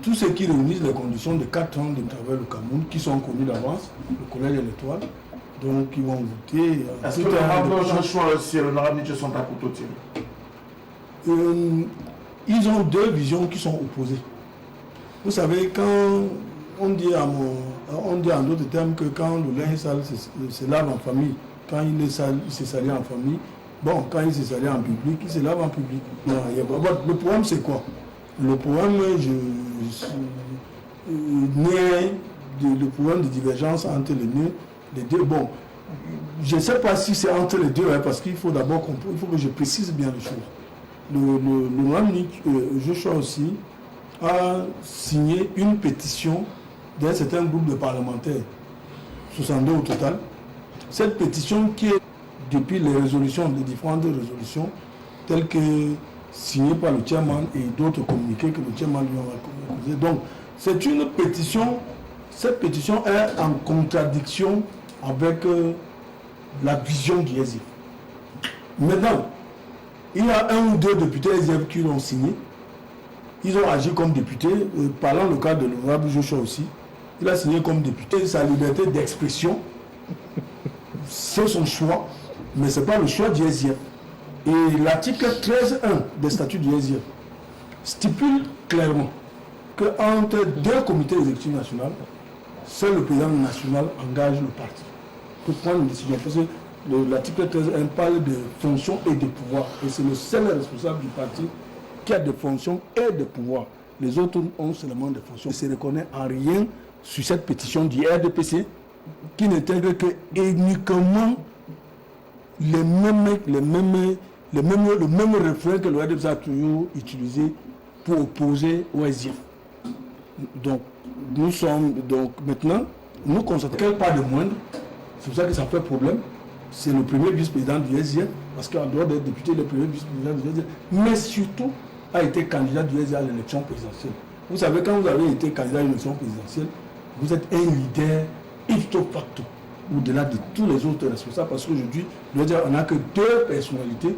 tous ceux qui réunissent les conditions de 4 ans de travail au Cameroun, qui sont connus d'avance, le collège de l'Étoile, donc ils vont voter. Est-ce que l'honorable Joshua aussi et l'honorable Nithieu sont à couteau tiré? Ils ont deux visions qui sont opposées. Vous savez, quand on dit en d'autres termes que quand le linge sale se lave en famille, quand il est sale, il se salit en famille. Bon, quand il se salit en public, il se lave en public. Non, le problème, c'est quoi? Le problème, le problème de divergence entre les deux. Bon, je ne sais pas si c'est entre les deux, hein, parce qu'il faut d'abord comprendre, il faut que je précise bien les choses. Le Joshua aussi a signé une pétition d'un certain groupe de parlementaires, 62 au total. Cette pétition qui est depuis les différentes résolutions, telles que signées par le chairman et d'autres communiqués que le chairman lui a communiqués. Donc, c'est une pétition, cette pétition est en contradiction avec la vision du SIF. Maintenant, il y a un ou deux députés SIF qui l'ont signé. Ils ont agi comme députés, parlant le cas de l'honorable Joshua aussi. Il a signé comme député, sa liberté d'expression, c'est son choix, mais ce n'est pas le choix du SIF. Et l'article 13.1 des statuts du SIF stipule clairement qu'entre deux comités exécutifs nationaux, seul le président national engage le parti pour prendre une décision. Parce que l'article 13.1 parle de fonctions et de pouvoirs. Et c'est le seul responsable du parti qui a des fonctions et des pouvoirs. Les autres ont seulement des fonctions. Il ne se reconnaît en rien sur cette pétition du RDPC qui n'intègre que uniquement le même refrain que le RDPC a toujours utilisé pour opposer au SIF. Donc, maintenant, nous constatons quelle part de moindre, c'est pour ça que ça fait problème. C'est le premier vice-président du SIF, parce qu'en dehors d'être député, le premier vice-président du SIF, mais surtout a été candidat du SIF à l'élection présidentielle. Vous savez, quand vous avez été candidat à l'élection présidentielle, vous êtes un leader ipso facto, au-delà de tous les autres responsables, parce qu'aujourd'hui, on n'a que deux personnalités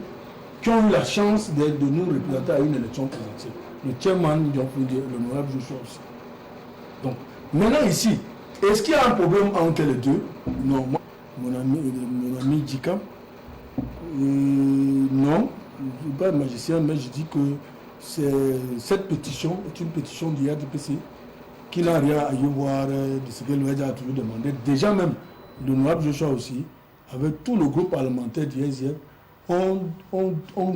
qui ont eu la chance de nous représenter à une élection présidentielle. Le chairman, l'honorable Joshua aussi. Donc, maintenant ici, est-ce qu'il y a un problème entre les deux? Non, mon ami Djika, non, je ne suis pas magicien, mais je dis que cette pétition est une pétition du RDPC qui n'a rien à y voir de ce que le a toujours demandé. Déjà même, l'honorable Joshua aussi, avec tout le groupe parlementaire du SIF, ont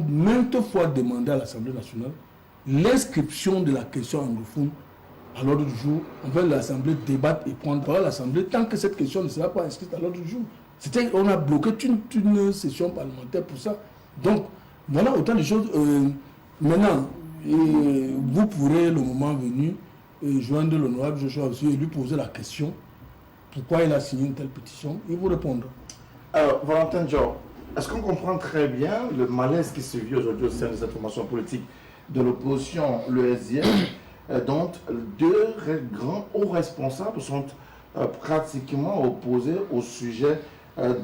maintes fois demandé à l'Assemblée nationale l'inscription de la question anglophone à l'ordre du jour. On va l'Assemblée débattre et prendre par l'Assemblée tant que cette question ne sera pas inscrite à l'ordre du jour. On a bloqué une session parlementaire pour ça. Donc, voilà autant de choses. Maintenant, vous pourrez, le moment venu, joindre l'honorable Joshua aussi et lui poser la question pourquoi il a signé une telle pétition. Il vous répondra. Alors, Valentin Dior, est-ce qu'on comprend très bien le malaise qui se vit aujourd'hui au sein de cette formation politique de l'opposition, le SIF, dont deux grands hauts responsables sont pratiquement opposés au sujet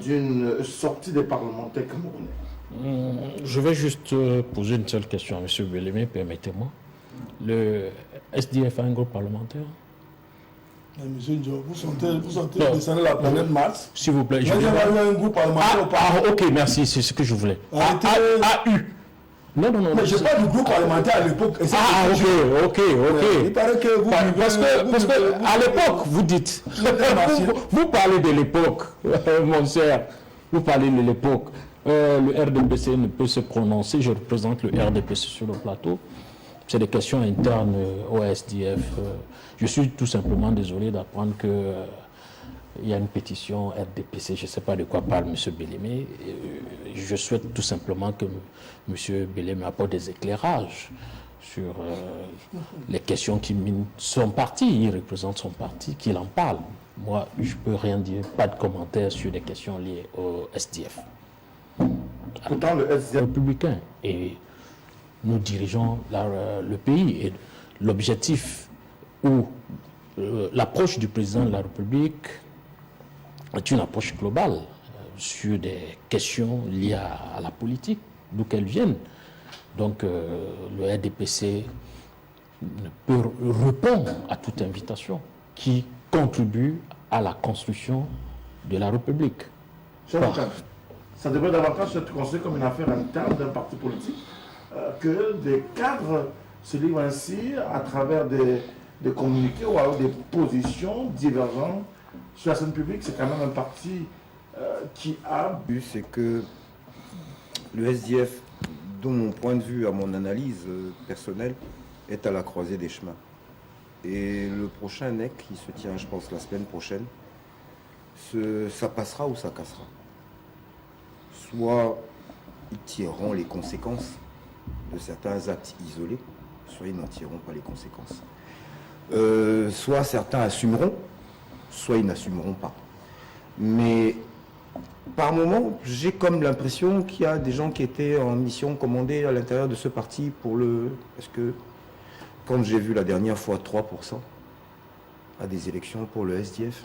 d'une sortie des parlementaires camerounais? Je vais juste poser une seule question à M. Bellemé, permettez-moi. le SDF a un groupe parlementaire? Monsieur Diop, vous sentez descendre la planète Mars? S'il vous plaît, je vais un groupe parlementaire. Ok, merci, c'est ce que je voulais. AU. Non. Mais je parle du groupe parlementaire à l'époque. Ok. Il paraît que vous... Parce que à l'époque, vous dites... vous parlez de l'époque, mon cher. Vous parlez de l'époque. Le RDPC ne peut se prononcer. Je représente le RDPC sur le plateau. C'est des questions internes au SDF. Je suis tout simplement désolé d'apprendre que... il y a une pétition RDPC, je ne sais pas de quoi parle M. Bellemé. Je souhaite tout simplement que M. Bellemé apporte des éclairages sur les questions qui minent son parti. Il représente son parti, qu'il en parle. Moi, je ne peux rien dire, pas de commentaires sur des questions liées au SDF. Pourtant, le SDF républicain. Et nous dirigeons le pays. Et l'objectif ou l'approche du président de la République est une approche globale sur des questions liées à la politique, d'où qu'elles viennent. Donc le RDPC ne peut répondre à toute invitation qui contribue à la construction de la République. Ça devrait davantage être considéré comme une affaire interne d'un parti politique que des cadres se livrent ainsi à travers des communiqués ou alors des positions divergentes sur la scène publique. C'est quand même un parti qui a... C'est que le SDF, de mon point de vue, à mon analyse personnelle, est à la croisée des chemins. Et le prochain NEC, qui se tient, je pense, la semaine prochaine, ça passera ou ça cassera. Soit ils tireront les conséquences de certains actes isolés, soit ils n'en tireront pas les conséquences. Soit certains assumeront, soit ils n'assumeront pas. Mais par moment, j'ai comme l'impression qu'il y a des gens qui étaient en mission commandée à l'intérieur de ce parti pour le... Parce que quand j'ai vu la dernière fois 3% à des élections pour le SDF,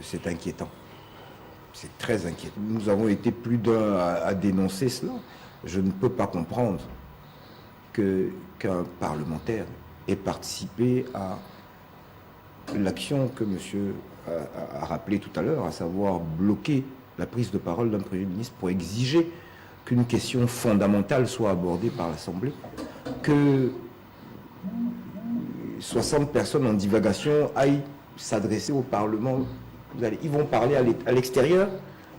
c'est inquiétant. C'est très inquiétant. Nous avons été plus d'un à dénoncer cela. Je ne peux pas comprendre qu'un parlementaire ait participé à l'action que monsieur a rappelé tout à l'heure, à savoir bloquer la prise de parole d'un Premier ministre pour exiger qu'une question fondamentale soit abordée par l'Assemblée, que 60 personnes en divagation aillent s'adresser au Parlement. Ils vont parler à l'extérieur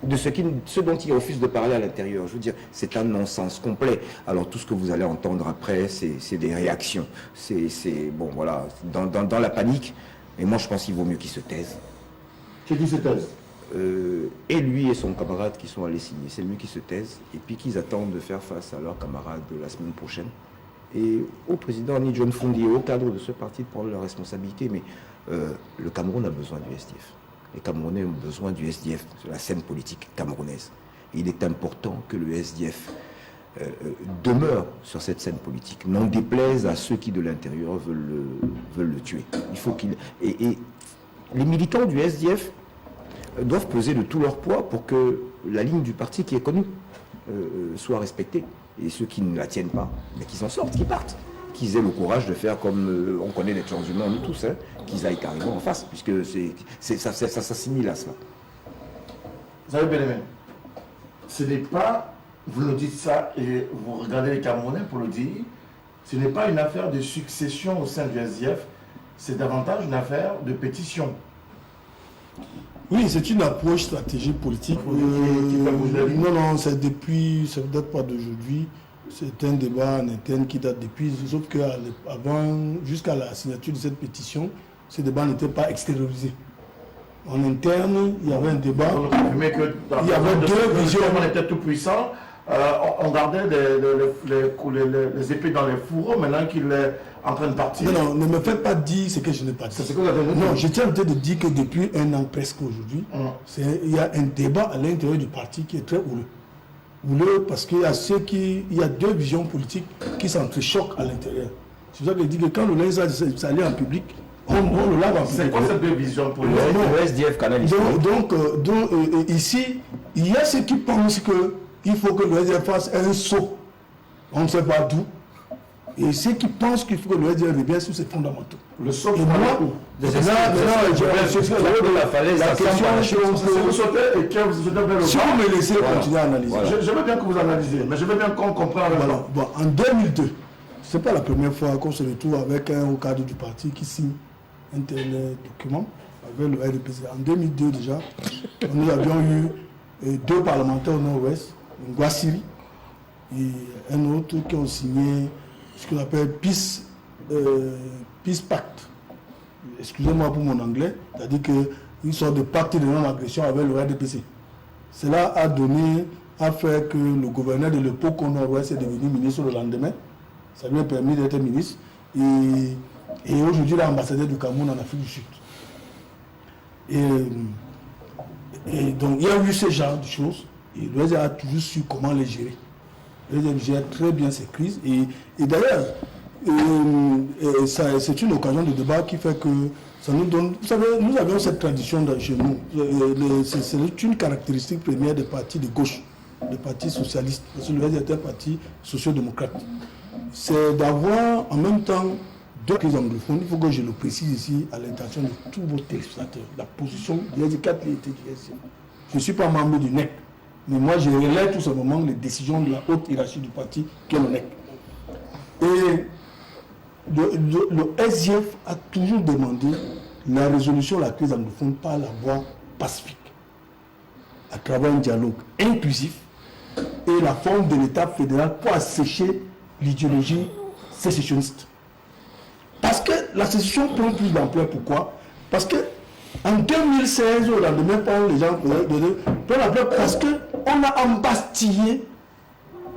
de ce dont ils refusent de parler à l'intérieur. Je veux dire, c'est un non-sens complet. Alors tout ce que vous allez entendre après, c'est des réactions. C'est bon, voilà, dans la panique. Et moi, je pense qu'il vaut mieux qu'ils se taisent. Qui se taisent? Et lui et son camarade qui sont allés signer. C'est mieux qu'ils se taisent et puis qu'ils attendent de faire face à leurs camarades de la semaine prochaine. Et au président ni John Fundi et au cadre de ce parti de prendre leurs responsabilités. Mais le Cameroun a besoin du SDF. Les Camerounais ont besoin du SDF, de la scène politique camerounaise. Et il est important que le SDF demeure sur cette scène politique, n'en déplaise à ceux qui de l'intérieur veulent le tuer. Il faut qu'il... Et les militants du SDF doivent peser de tout leur poids pour que la ligne du parti qui est connue soit respectée. Et ceux qui ne la tiennent pas, mais qu'ils en sortent, qu'ils partent. Qu'ils aient le courage de faire comme on connaît les gens humains, nous tous, hein, qu'ils aillent carrément en face, puisque ça s'assimile à cela. Vous savez, Bellemé, ce n'est pas, vous nous dites ça et vous regardez les Camerounais pour le dire, ce n'est pas une affaire de succession au sein du SDF, c'est davantage une affaire de pétition. Oui, c'est une approche stratégique politique. Non, c'est depuis, ça ne date pas d'aujourd'hui. C'est un débat en interne qui date depuis, sauf qu'avant, jusqu'à la signature de cette pétition, ce débat n'était pas extériorisé. En interne, il y avait un débat. Il y avait deux visions. On était tout puissant. On gardait les épées dans les fourreaux, maintenant qu'il est en train de partir. Non, ne me faites pas dire ce que je n'ai pas dit. Non, je tiens de dire que depuis un an presque aujourd'hui, il y a un débat à l'intérieur du parti qui est très houleux. Houleux parce qu'il y a il y a deux visions politiques qui s'entrechoquent à l'intérieur. C'est pour ça que je dis que quand le linge s'allait en public, on le lave en public. C'est quoi cette deux visions politiques? Le SDF canalise. Donc, ici, il y a ceux qui pensent qu'il faut que le SDF fasse un saut. On ne sait pas d'où. Et ceux qui pensent qu'il faut que le SDF revienne sur ses fondamentaux. Le socle. Et moi, la question, si vous me laissez continuer à analyser. Je veux bien que vous analysez, mais je veux bien qu'on comprenne. Voilà. Bon, en 2002, ce n'est pas la première fois qu'on se retrouve avec un haut cadre du parti qui signe un tel document avec le RDPC. En 2002 déjà, nous avions eu 2 parlementaires au nord-ouest, Ngouassiri et un autre qui ont signé ce qu'on appelle Peace Pact. Excusez-moi pour mon anglais, c'est-à-dire qu'une sorte de pacte de non-agression avec le RDPC. Cela a fait que le gouverneur de l'époque au nord-ouest est devenu ministre le lendemain. Ça lui a permis d'être ministre. Et aujourd'hui, il est ambassadeur du Cameroun en Afrique du Sud. Et donc, il y a eu ce genre de choses. Et le SDF a toujours su comment les gérer. Le SDF gère très bien ces crises. Et d'ailleurs, c'est une occasion de débat qui fait que ça nous donne... Vous savez, nous avions cette tradition chez nous. C'est une caractéristique première des partis de gauche, des partis socialistes. Parce que le SDF est un parti social-démocrate. C'est d'avoir en même temps 2 crises anglophones. Il faut que je le précise ici à l'intention de tous vos téléspectateurs. La position du SDF du SDF. Je ne suis pas membre du NEC, mais moi je relève tout simplement les décisions de la haute hiérarchie du parti qui est le NEC. Et le SDF a toujours demandé la résolution de la crise anglophone par la voie pacifique, à travers un dialogue inclusif et la forme de l'État fédéral pour assécher l'idéologie sécessionniste. Parce que la sécession prend plus d'ampleur. Pourquoi? Parce que en 2016, au lendemain, les gens prennent l'ampleur parce qu'on a embastillé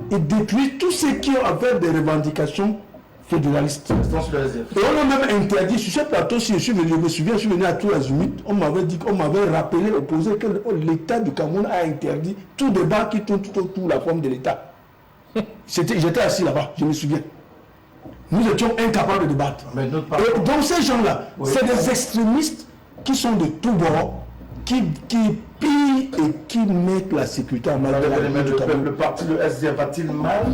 et détruit tous ceux qui avaient des revendications fédéralistes. Et on a même interdit, sur ce plateau, si je me souviens, je suis venu à tout azimut, on m'avait rappelé, opposé que l'État du Cameroun a interdit tout débat qui tourne tout autour de la forme de l'État. J'étais assis là-bas, je me souviens. Nous étions incapables de débattre. Et donc ces gens-là, c'est des extrémistes qui sont de tous bords, qui pillent et qui mettent la sécurité en mal. Le parti, le SDF va-t-il mal?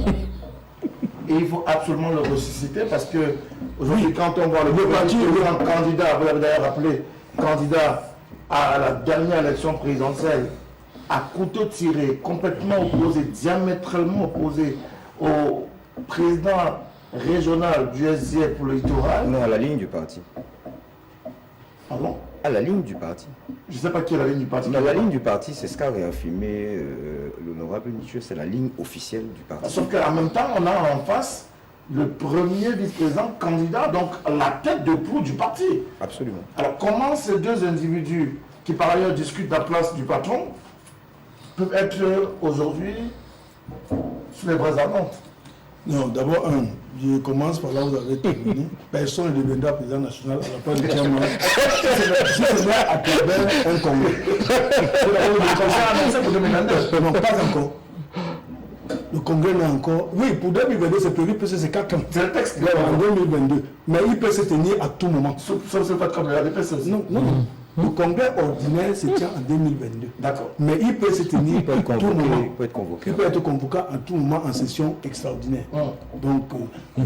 Et il faut absolument le ressusciter parce que aujourd'hui, quand on voit le parti, le candidat, vous l'avez d'ailleurs rappelé, candidat à la dernière élection présidentielle, à couteau tiré, complètement opposé, diamétralement opposé au président régional du SDF pour le littoral. Non, à la ligne du parti. Pardon? À la ligne du parti. Je ne sais pas qui est la ligne du parti. Non, la ligne du parti, c'est ce qu'a réaffirmé l'honorable Nicheux, c'est la ligne officielle du parti. Sauf qu'en même temps, on a en face le premier vice-président candidat, donc la tête de proue du parti. Absolument. Alors comment ces 2 individus, qui par ailleurs discutent de la place du patron, peuvent être aujourd'hui sous les bras ardentes? Non, d'abord, je commence par là où vous avez terminé. Personne ne deviendra président national à la place de Tiamat. Si c'est là à travers un congrès. Non, pas encore. Le congrès n'est encore. Oui, pour 2022, c'est prévu parce que c'est 4 ans. C'est le texte. En 2022. Mais il peut se tenir à tout moment. Sauf c'est pas comme la RDPC aussi. Non. Le congrès ordinaire se tient en 2022. D'accord. Mais il peut se tenir à tout moment. Il peut être convoqué. Il peut être convoqué à tout moment en session extraordinaire. Donc,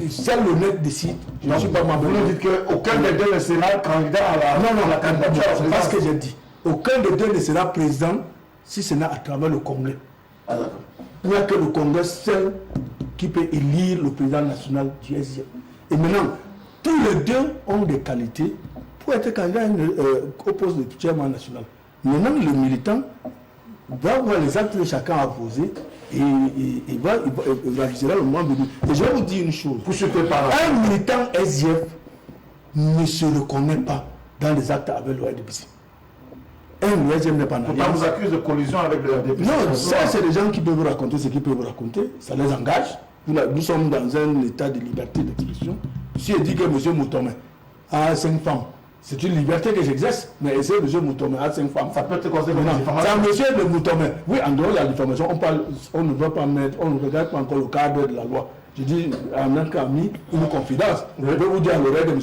seul le NEC décide. Je ne suis pas membre. Vous nous dites qu'aucun des 2 ne sera candidat à la candidature. C'est pas ce que j'ai dit. Aucun des 2 ne sera président si ce n'est à travers le congrès. Il n'y a que le congrès seul qui peut élire le président national du SDF. Et maintenant, tous les 2 ont des qualités pour être candidat au poste de chairman national. Maintenant, le militant va voir les actes que chacun a posés et il va viser le moment venu. Et je vais vous dire une chose. Un militant SDF ne se reconnaît pas dans les actes avec le RDPC. Le SDF n'est pas en alliance. On vous accuse de collusion avec le RDPC. Non, ça c'est des gens qui peuvent vous raconter ce qu'ils peuvent vous raconter. Ça les engage. Nous sommes dans un état de liberté d'expression. Si je dis que M. Moutomé a 5 femmes, c'est une liberté que j'exerce, mais essayer M. Moutomé a 5 femmes. Ça peut être considéré comme une diffamation. C'est un monsieur de Moutomé. Oui, en dehors de la diffamation, on ne veut pas mettre, on ne regarde pas encore le cadre de la loi. Je dis en un cas mis une confidence. Je vais vous dire à l'oreille de M.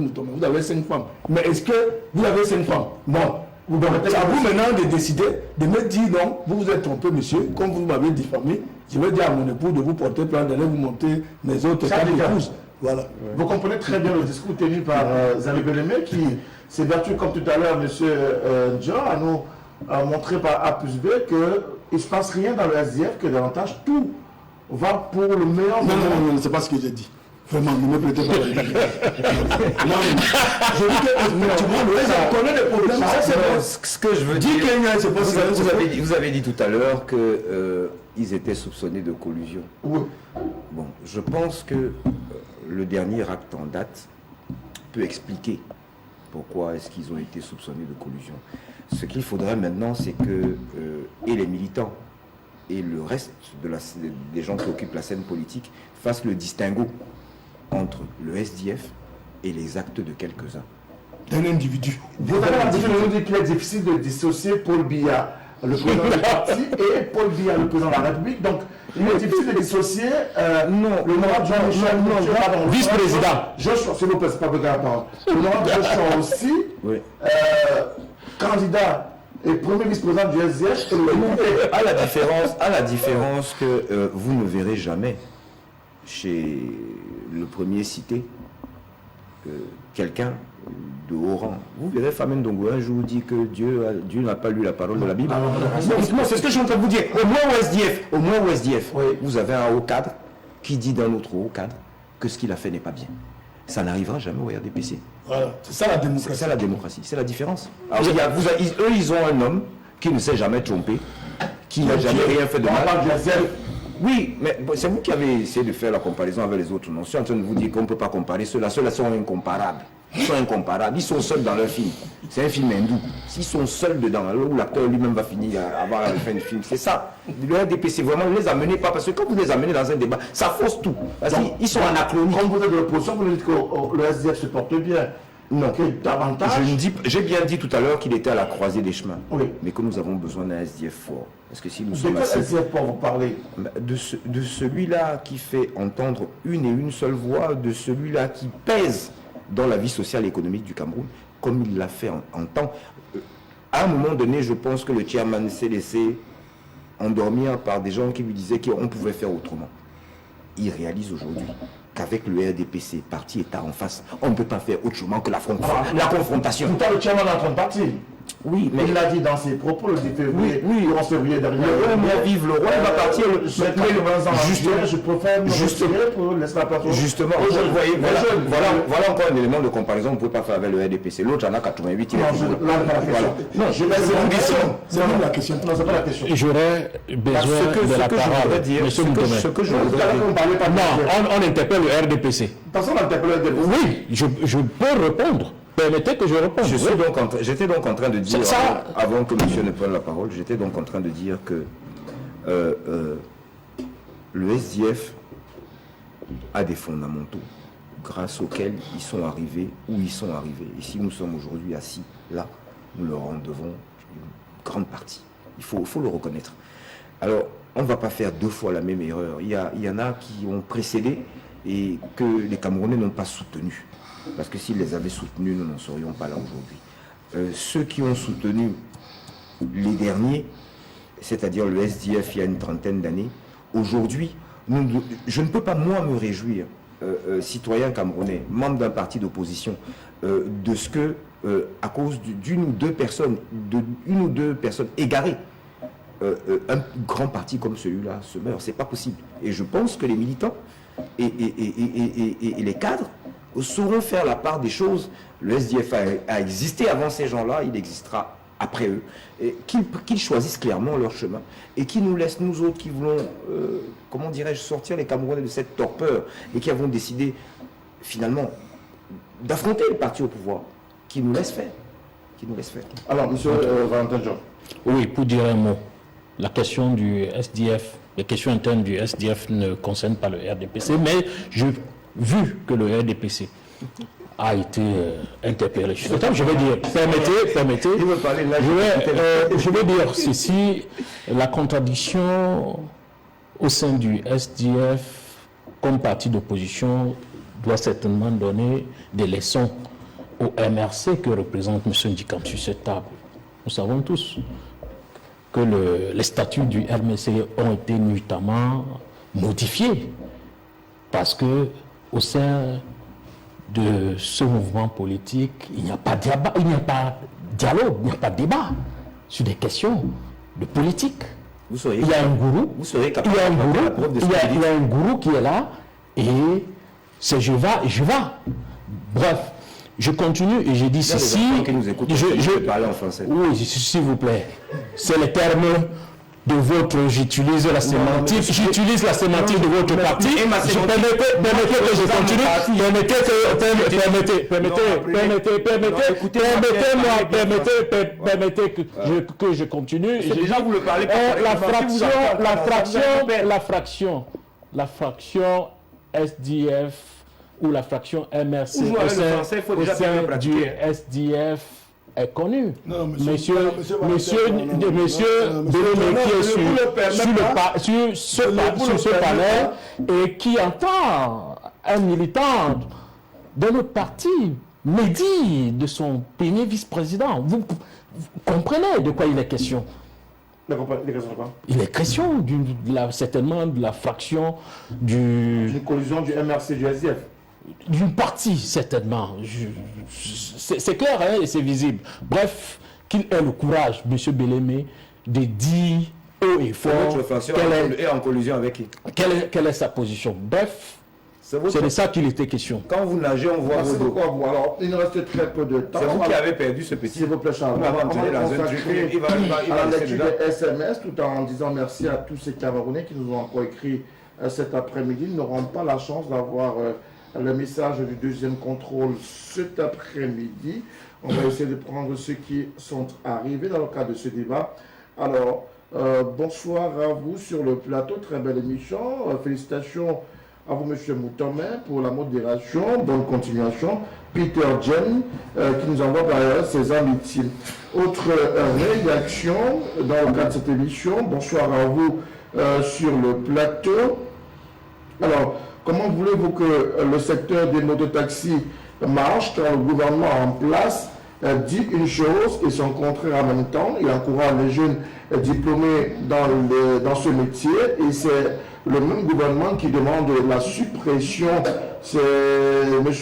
Moutomé, vous avez 5 femmes. Mais est-ce que vous avez 5 femmes? Non. C'est à vous maintenant de décider, de me dire non, vous vous êtes trompé, monsieur, comme vous m'avez diffamé, je vais dire à mon époux de vous porter plainte, d'aller vous monter mes autres cas d'épouse. Voilà. Vous comprenez très bien le discours tenu par Zali Belemé qui s'évertue, comme tout à l'heure, M. Dior, à nous montrer par A plus B qu'il ne se passe rien dans le SDF, que davantage tout va pour le meilleur. Non, c'est pas ce que j'ai dit. Vraiment, ne me prêtez pas la vie. Non, je dis que effectivement, le SDF connaît des problèmes. Ça, c'est ce que je veux dire. Vous avez dit tout à l'heure qu'ils étaient soupçonnés de collusion. Oui. Bon, je pense que le dernier acte en date peut expliquer pourquoi est-ce qu'ils ont été soupçonnés de collusion. Ce qu'il faudrait maintenant, c'est que et les militants et le reste des gens qui occupent la scène politique fassent le distinguo entre le SDF et les actes de quelques-uns. D'un individu. Vous avez l'habitude de nous dire qu'il est difficile de dissocier Paul Biya, le président du parti, et Paul Biya, le président de la République. Donc, il est difficile de dissocier l'honorable Jean-Michel, vice-président. Joshua, s'il vous plaît, c'est pas beaucoup la parole. L'honorable Joshua aussi, oui. Candidat et premier vice-président du SDF. À la différence que vous ne verrez jamais chez le premier cité quelqu'un de haut rang. Vous verrez Famen Dongo un jour dit que Dieu n'a pas lu la parole de la Bible. Non, c'est ce que je suis en train de vous dire. Au moins au SDF, oui. Vous avez un haut cadre qui dit d'un autre haut cadre que ce qu'il a fait n'est pas bien. Ça n'arrivera jamais au RDPC. Voilà, c'est ça la démocratie. C'est ça la démocratie, c'est la différence. Alors, eux, ils ont un homme qui ne s'est jamais trompé, qui n'a jamais rien fait de mal. Oui, mais c'est vous qui avez essayé de faire la comparaison avec les autres. Non, je suis en train de vous dire qu'on ne peut pas comparer ceux-là. Ceux-là sont incomparables. Ils sont seuls dans leur film. C'est un film hindou. S'ils sont seuls dedans, alors où l'acteur lui-même va finir à avoir la fin du film, c'est ça. Le RDPC, vraiment, ne les amenez pas, parce que quand vous les amenez dans un débat, ça fausse tout. Parce qu'ils sont anachroniques. Comme vous êtes de l'opposition, vous nous dites que le SDF se porte bien. Non, davantage. J'ai bien dit tout à l'heure qu'il était à la croisée des chemins, oui. Mais que nous avons besoin d'un SDF fort. Parce que si nous de sommes quel SDF pour vous parler? De celui-là qui fait entendre une seule voix, de celui-là qui pèse dans la vie sociale et économique du Cameroun, comme il l'a fait en temps. À un moment donné, je pense que le chairman s'est laissé endormir par des gens qui lui disaient qu'on pouvait faire autrement. Il réalise aujourd'hui qu'avec le RDPC, parti État en face, on ne peut pas faire autrement que la confrontation. Pourtant, le chairman est en train de partir. Oui, mais il l'a dit dans ses propos le 10 février. Oui, en février dernier. Le roi, vive le roi, il va partir. Je préfère me retirer pour laisser la place. Justement, voilà encore un élément de comparaison. On ne peut pas faire avec le RDPC. L'autre en a 88. Non, c'est la question. Non, c'est pas la question. J'aurais besoin de la parole. Ce que je voudrais dire. Non, on interpelle le RDPC. Personne n'interpelle le RDPC. Oui, je peux répondre. Permettez que je réponde. J'étais donc en train de dire, avant que monsieur ne prenne la parole, j'étais donc en train de dire que le SDF a des fondamentaux grâce auxquels ils sont arrivés où ils sont arrivés. Et si nous sommes aujourd'hui assis là, nous leur en devons une grande partie. Il faut le reconnaître. Alors, on ne va pas faire deux fois la même erreur. Il y en a qui ont précédé et que les Camerounais n'ont pas soutenu. Parce que s'ils les avaient soutenus, nous n'en serions pas là aujourd'hui. Ceux qui ont soutenu les derniers, c'est-à-dire le SDF il y a une trentaine d'années, aujourd'hui, je ne peux pas moi me réjouir, citoyen camerounais, membre d'un parti d'opposition, de ce que, à cause d'une ou deux personnes égarées, un grand parti comme celui-là se meurt. C'est pas possible. Et je pense que les militants et les cadres sauront faire la part des choses. Le SDF a existé avant ces gens-là, il existera après eux. Qu'ils choisissent clairement leur chemin et qu'ils nous laissent, nous autres qui voulons, comment dirais-je, sortir les Camerounais de cette torpeur et qui avons décidé finalement d'affronter le parti au pouvoir, qui nous laisse faire. Alors, monsieur Valentin Jean. Oui, pour dire un mot, la question du SDF, les questions internes du SDF ne concernent pas le RDPC, mais vu que le RDPC a été interpellé. Je vais dire, permettez, je vais dire ceci, la contradiction au sein du SDF comme parti d'opposition doit certainement donner des leçons au MRC que représente M. Ndikam sur cette table. nous savons tous que les statuts du RMC ont été nuitamment modifiés parce que au sein de ce mouvement politique, il n'y a pas de dialogue, il n'y a pas de débat sur des questions de politique. Il y a un gourou, il y a un gourou qui est là et c'est je vais. Bref, je continue et je dis ceci. Je parle en français. Oui, s'il vous plaît. C'est les termes de votre, j'utilise la sémantique, de votre parti. Permettez que je continue. Permettez que je continue. Déjà, vous le parlez la fraction SDF ou la fraction MRC au sein du SDF est connu. Monsieur Bellemé qui est sur ce panel et qui entend un militant de notre parti me dit de son premier vice-président. Vous comprenez de quoi il est question? Il est question certainement de la fraction d'une collusion du MRC du SDF. D'une partie, certainement. C'est clair hein, et c'est visible. Bref, qu'il ait le courage, M. Bellemé, de dire haut et fort en collusion avec qui? Quelle est sa position. Bref, c'est de ça qu'il était question. Quand vous nagez, on voit vos dos. Alors, il nous reste très peu de temps. C'est vous qui avez perdu ce petit. S'il vous plaît, Charles. On va consacrer à la lecture des SMS tout en disant merci à tous ces Camerounais qui nous ont encore écrit cet après-midi. Ils n'auront pas la chance d'avoir le message du deuxième contrôle cet après-midi. On va essayer de prendre ceux qui sont arrivés dans le cadre de ce débat. Alors, bonsoir à vous sur le plateau, très belle émission. Félicitations à vous, M. Moutomen, pour la modération. Bonne continuation. Peter Jen, qui nous envoie par ailleurs ses amitiés. Autre réaction dans le cadre de cette émission. Bonsoir à vous sur le plateau. Alors, comment voulez-vous que le secteur des mototaxis marche quand le gouvernement en place dit une chose et son contraire en même temps? Il encourage les jeunes diplômés dans ce métier et c'est le même gouvernement qui demande la suppression. C'est M.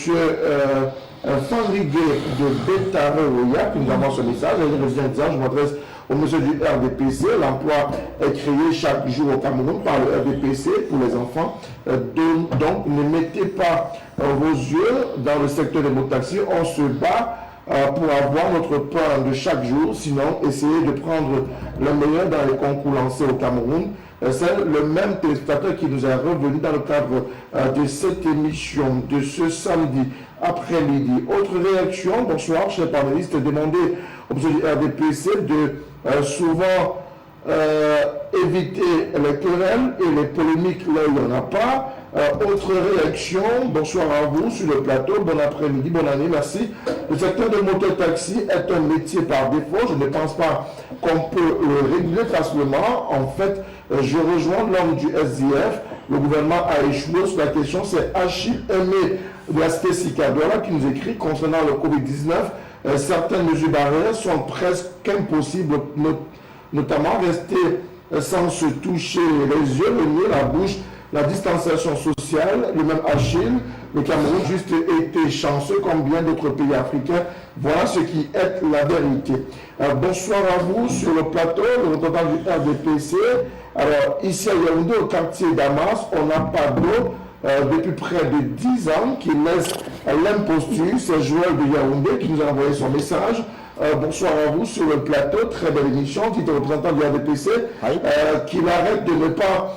Fanrigué de Bétare-Oya qui nous envoie ce message. Je m'adresse au monsieur du RDPC. L'emploi est créé chaque jour au Cameroun par le RDPC pour les enfants. Donc, ne mettez pas vos yeux dans le secteur des mototaxis. On se bat pour avoir notre pain de chaque jour. Sinon, essayez de prendre le meilleur dans les concours lancés au Cameroun. C'est le même téléspectateur qui nous est revenu dans le cadre de cette émission de ce samedi après-midi. Autre réaction, bonsoir, chers panélistes, demandez au monsieur du RDPC de souvent éviter les querelles et les polémiques là où il n'y en a pas. Autre réaction, bonsoir à vous sur le plateau, bon après-midi, bonne année, merci. Le secteur de mototaxi est un métier par défaut, je ne pense pas qu'on peut le réguler facilement. En fait, je rejoins l'homme du SDF, le gouvernement a échoué sur la question, c'est Achille Aimé de la cité Sicadora qui nous écrit concernant le Covid-19, certaines mesures barrières sont presque impossibles, notamment rester sans se toucher les yeux, le nez, la bouche, la distanciation sociale, le même Achille, le Cameroun juste été chanceux comme bien d'autres pays africains. Voilà ce qui est la vérité. Bonsoir à vous sur le plateau, le représentant du RDPC. Alors, ici à Yaoundé, au quartier Damas, on n'a pas d'eau depuis près de 10 ans qui laisse l'imposture. C'est Joël de Yaoundé qui nous a envoyé son message. Bonsoir à vous sur le plateau, très belle émission, qui est le représentant du RDPC, qu'il arrête de ne pas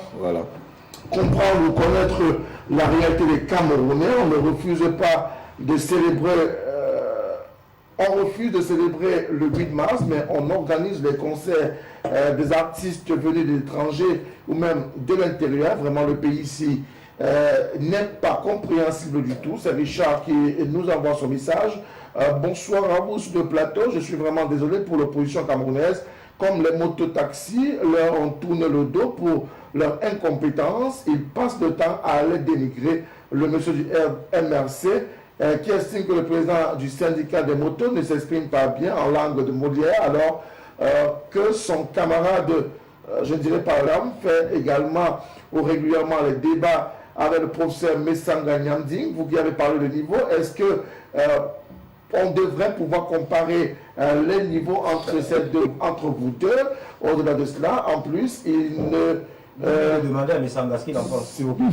comprendre ou connaître la réalité des Camerounais. On ne refuse pas de célébrer, on refuse de célébrer le 8 mars, mais on organise les concerts des artistes venus de l'étranger ou même de l'intérieur. Vraiment, le pays ici n'est pas compréhensible du tout. C'est Richard qui nous envoie son message. Bonsoir à vous sur le plateau. Je suis vraiment désolé pour l'opposition camerounaise. Comme les mototaxis leur ont tourné le dos pour leur incompétence, ils passent le temps à aller dénigrer le monsieur du MRC qui estime que le président du syndicat des motos ne s'exprime pas bien en langue de Molière. Alors, que son camarade, je dirais par l'âme, fait également ou régulièrement les débats avec le professeur Messanga Nyanding, vous qui avez parlé de niveau, est-ce que on devrait pouvoir comparer les niveaux entre vous deux? Au-delà de cela, en plus, il ne... demandez à Messanga ce qu'il en pense. S'il vous plaît.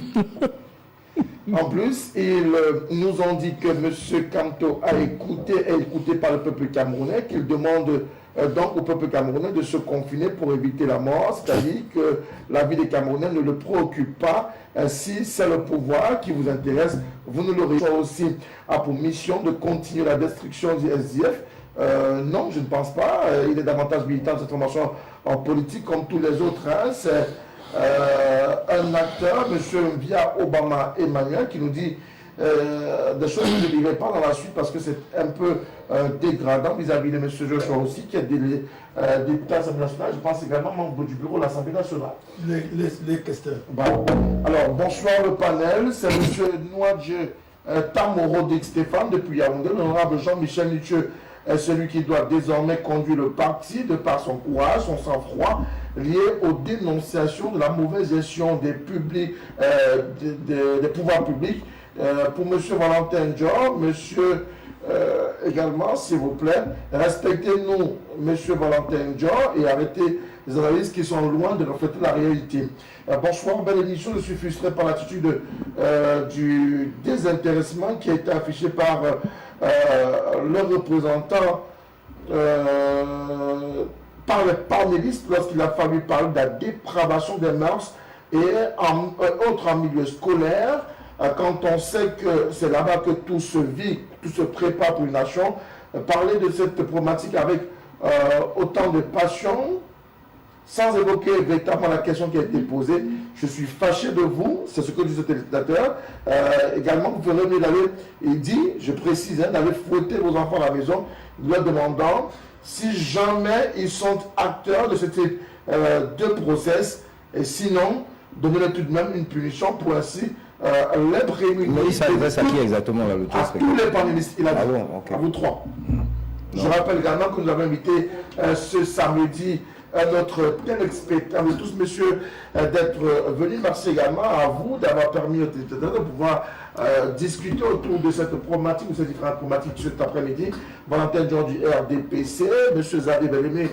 En plus, ils nous ont dit que M. Kanto est écouté par le peuple camerounais, qu'il demande donc au peuple camerounais de se confiner pour éviter la mort, c'est-à-dire que la vie des Camerounais ne le préoccupe pas. Si c'est le pouvoir qui vous intéresse, vous ne l'aurez pas aussi pour mission de continuer la destruction du SDF. Non, je ne pense pas. Il est davantage militant de cette formation en politique comme tous les autres. Hein. C'est un acteur, M. Via Obama Emmanuel, qui nous dit des choses que je ne dirai pas dans la suite parce que c'est un peu dégradant vis-à-vis de M. Joshua aussi, qui est député à l'Assemblée nationale. Je pense également membre du bureau de l'Assemblée nationale. Les questeurs. Bon. Alors, bonsoir le panel. C'est M. Nouadje Tamoro Stéphane depuis Yaoundé. L'honorable Jean-Michel Nitcheux est celui qui doit désormais conduire le parti de par son courage, son sang-froid, lié aux dénonciations de la mauvaise gestion des pouvoirs publics. Pour M. Valentin Dior, monsieur également, s'il vous plaît, respectez-nous, M. Valentin Dior, et arrêtez les analyses qui sont loin de refléter la réalité. Bonsoir, belle émission. Je suis frustré par l'attitude du désintéressement qui a été affiché par le représentant par les panélistes lorsqu'il a fallu parler de la dépravation des mœurs et autres en milieu scolaire. Quand on sait que c'est là-bas que tout se vit, tout se prépare pour une nation, parler de cette problématique avec autant de passion, sans évoquer véritablement la question qui a été posée, je suis fâché de vous, c'est ce que dit ce téléspectateur. Également, vous pouvez revenir d'aller, il dit, je précise, d'aller fouetter vos enfants à la maison, leur demandant si jamais ils sont acteurs de ce type de process, et sinon, donner tout de même une punition pour ainsi les prémunir. Mais il s'adresse à qui exactement là, le à tous les panélistes, il a dit, à vous trois. Je rappelle également que nous avons invité ce samedi notre téléspectateur, de tous messieurs, d'être venus. Merci également à vous d'avoir permis aux téléspectateurs de pouvoir discuter autour de cette problématique, ou ces différentes problématiques cet après-midi. Valentin Dior du RDPC, M. Xavier Bellemé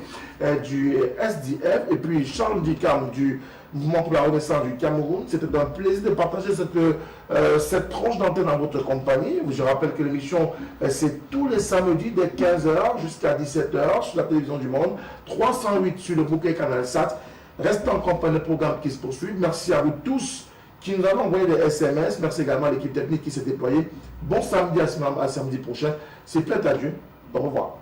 du SDF, et puis Charles Dicam du Mouvement pour la Renaissance du Cameroun. C'était un plaisir de partager cette tranche d'antenne dans votre compagnie. Je rappelle que l'émission, c'est tous les samedis dès 15h jusqu'à 17h sur la télévision du Monde, 308 sur le bouquet Canal Sat. Restez en compagnie des programmes qui se poursuivent. Merci à vous tous qui nous avez envoyé des SMS. Merci également à l'équipe technique qui s'est déployée. Bon samedi à samedi prochain. C'est plein à Dieu. Au revoir.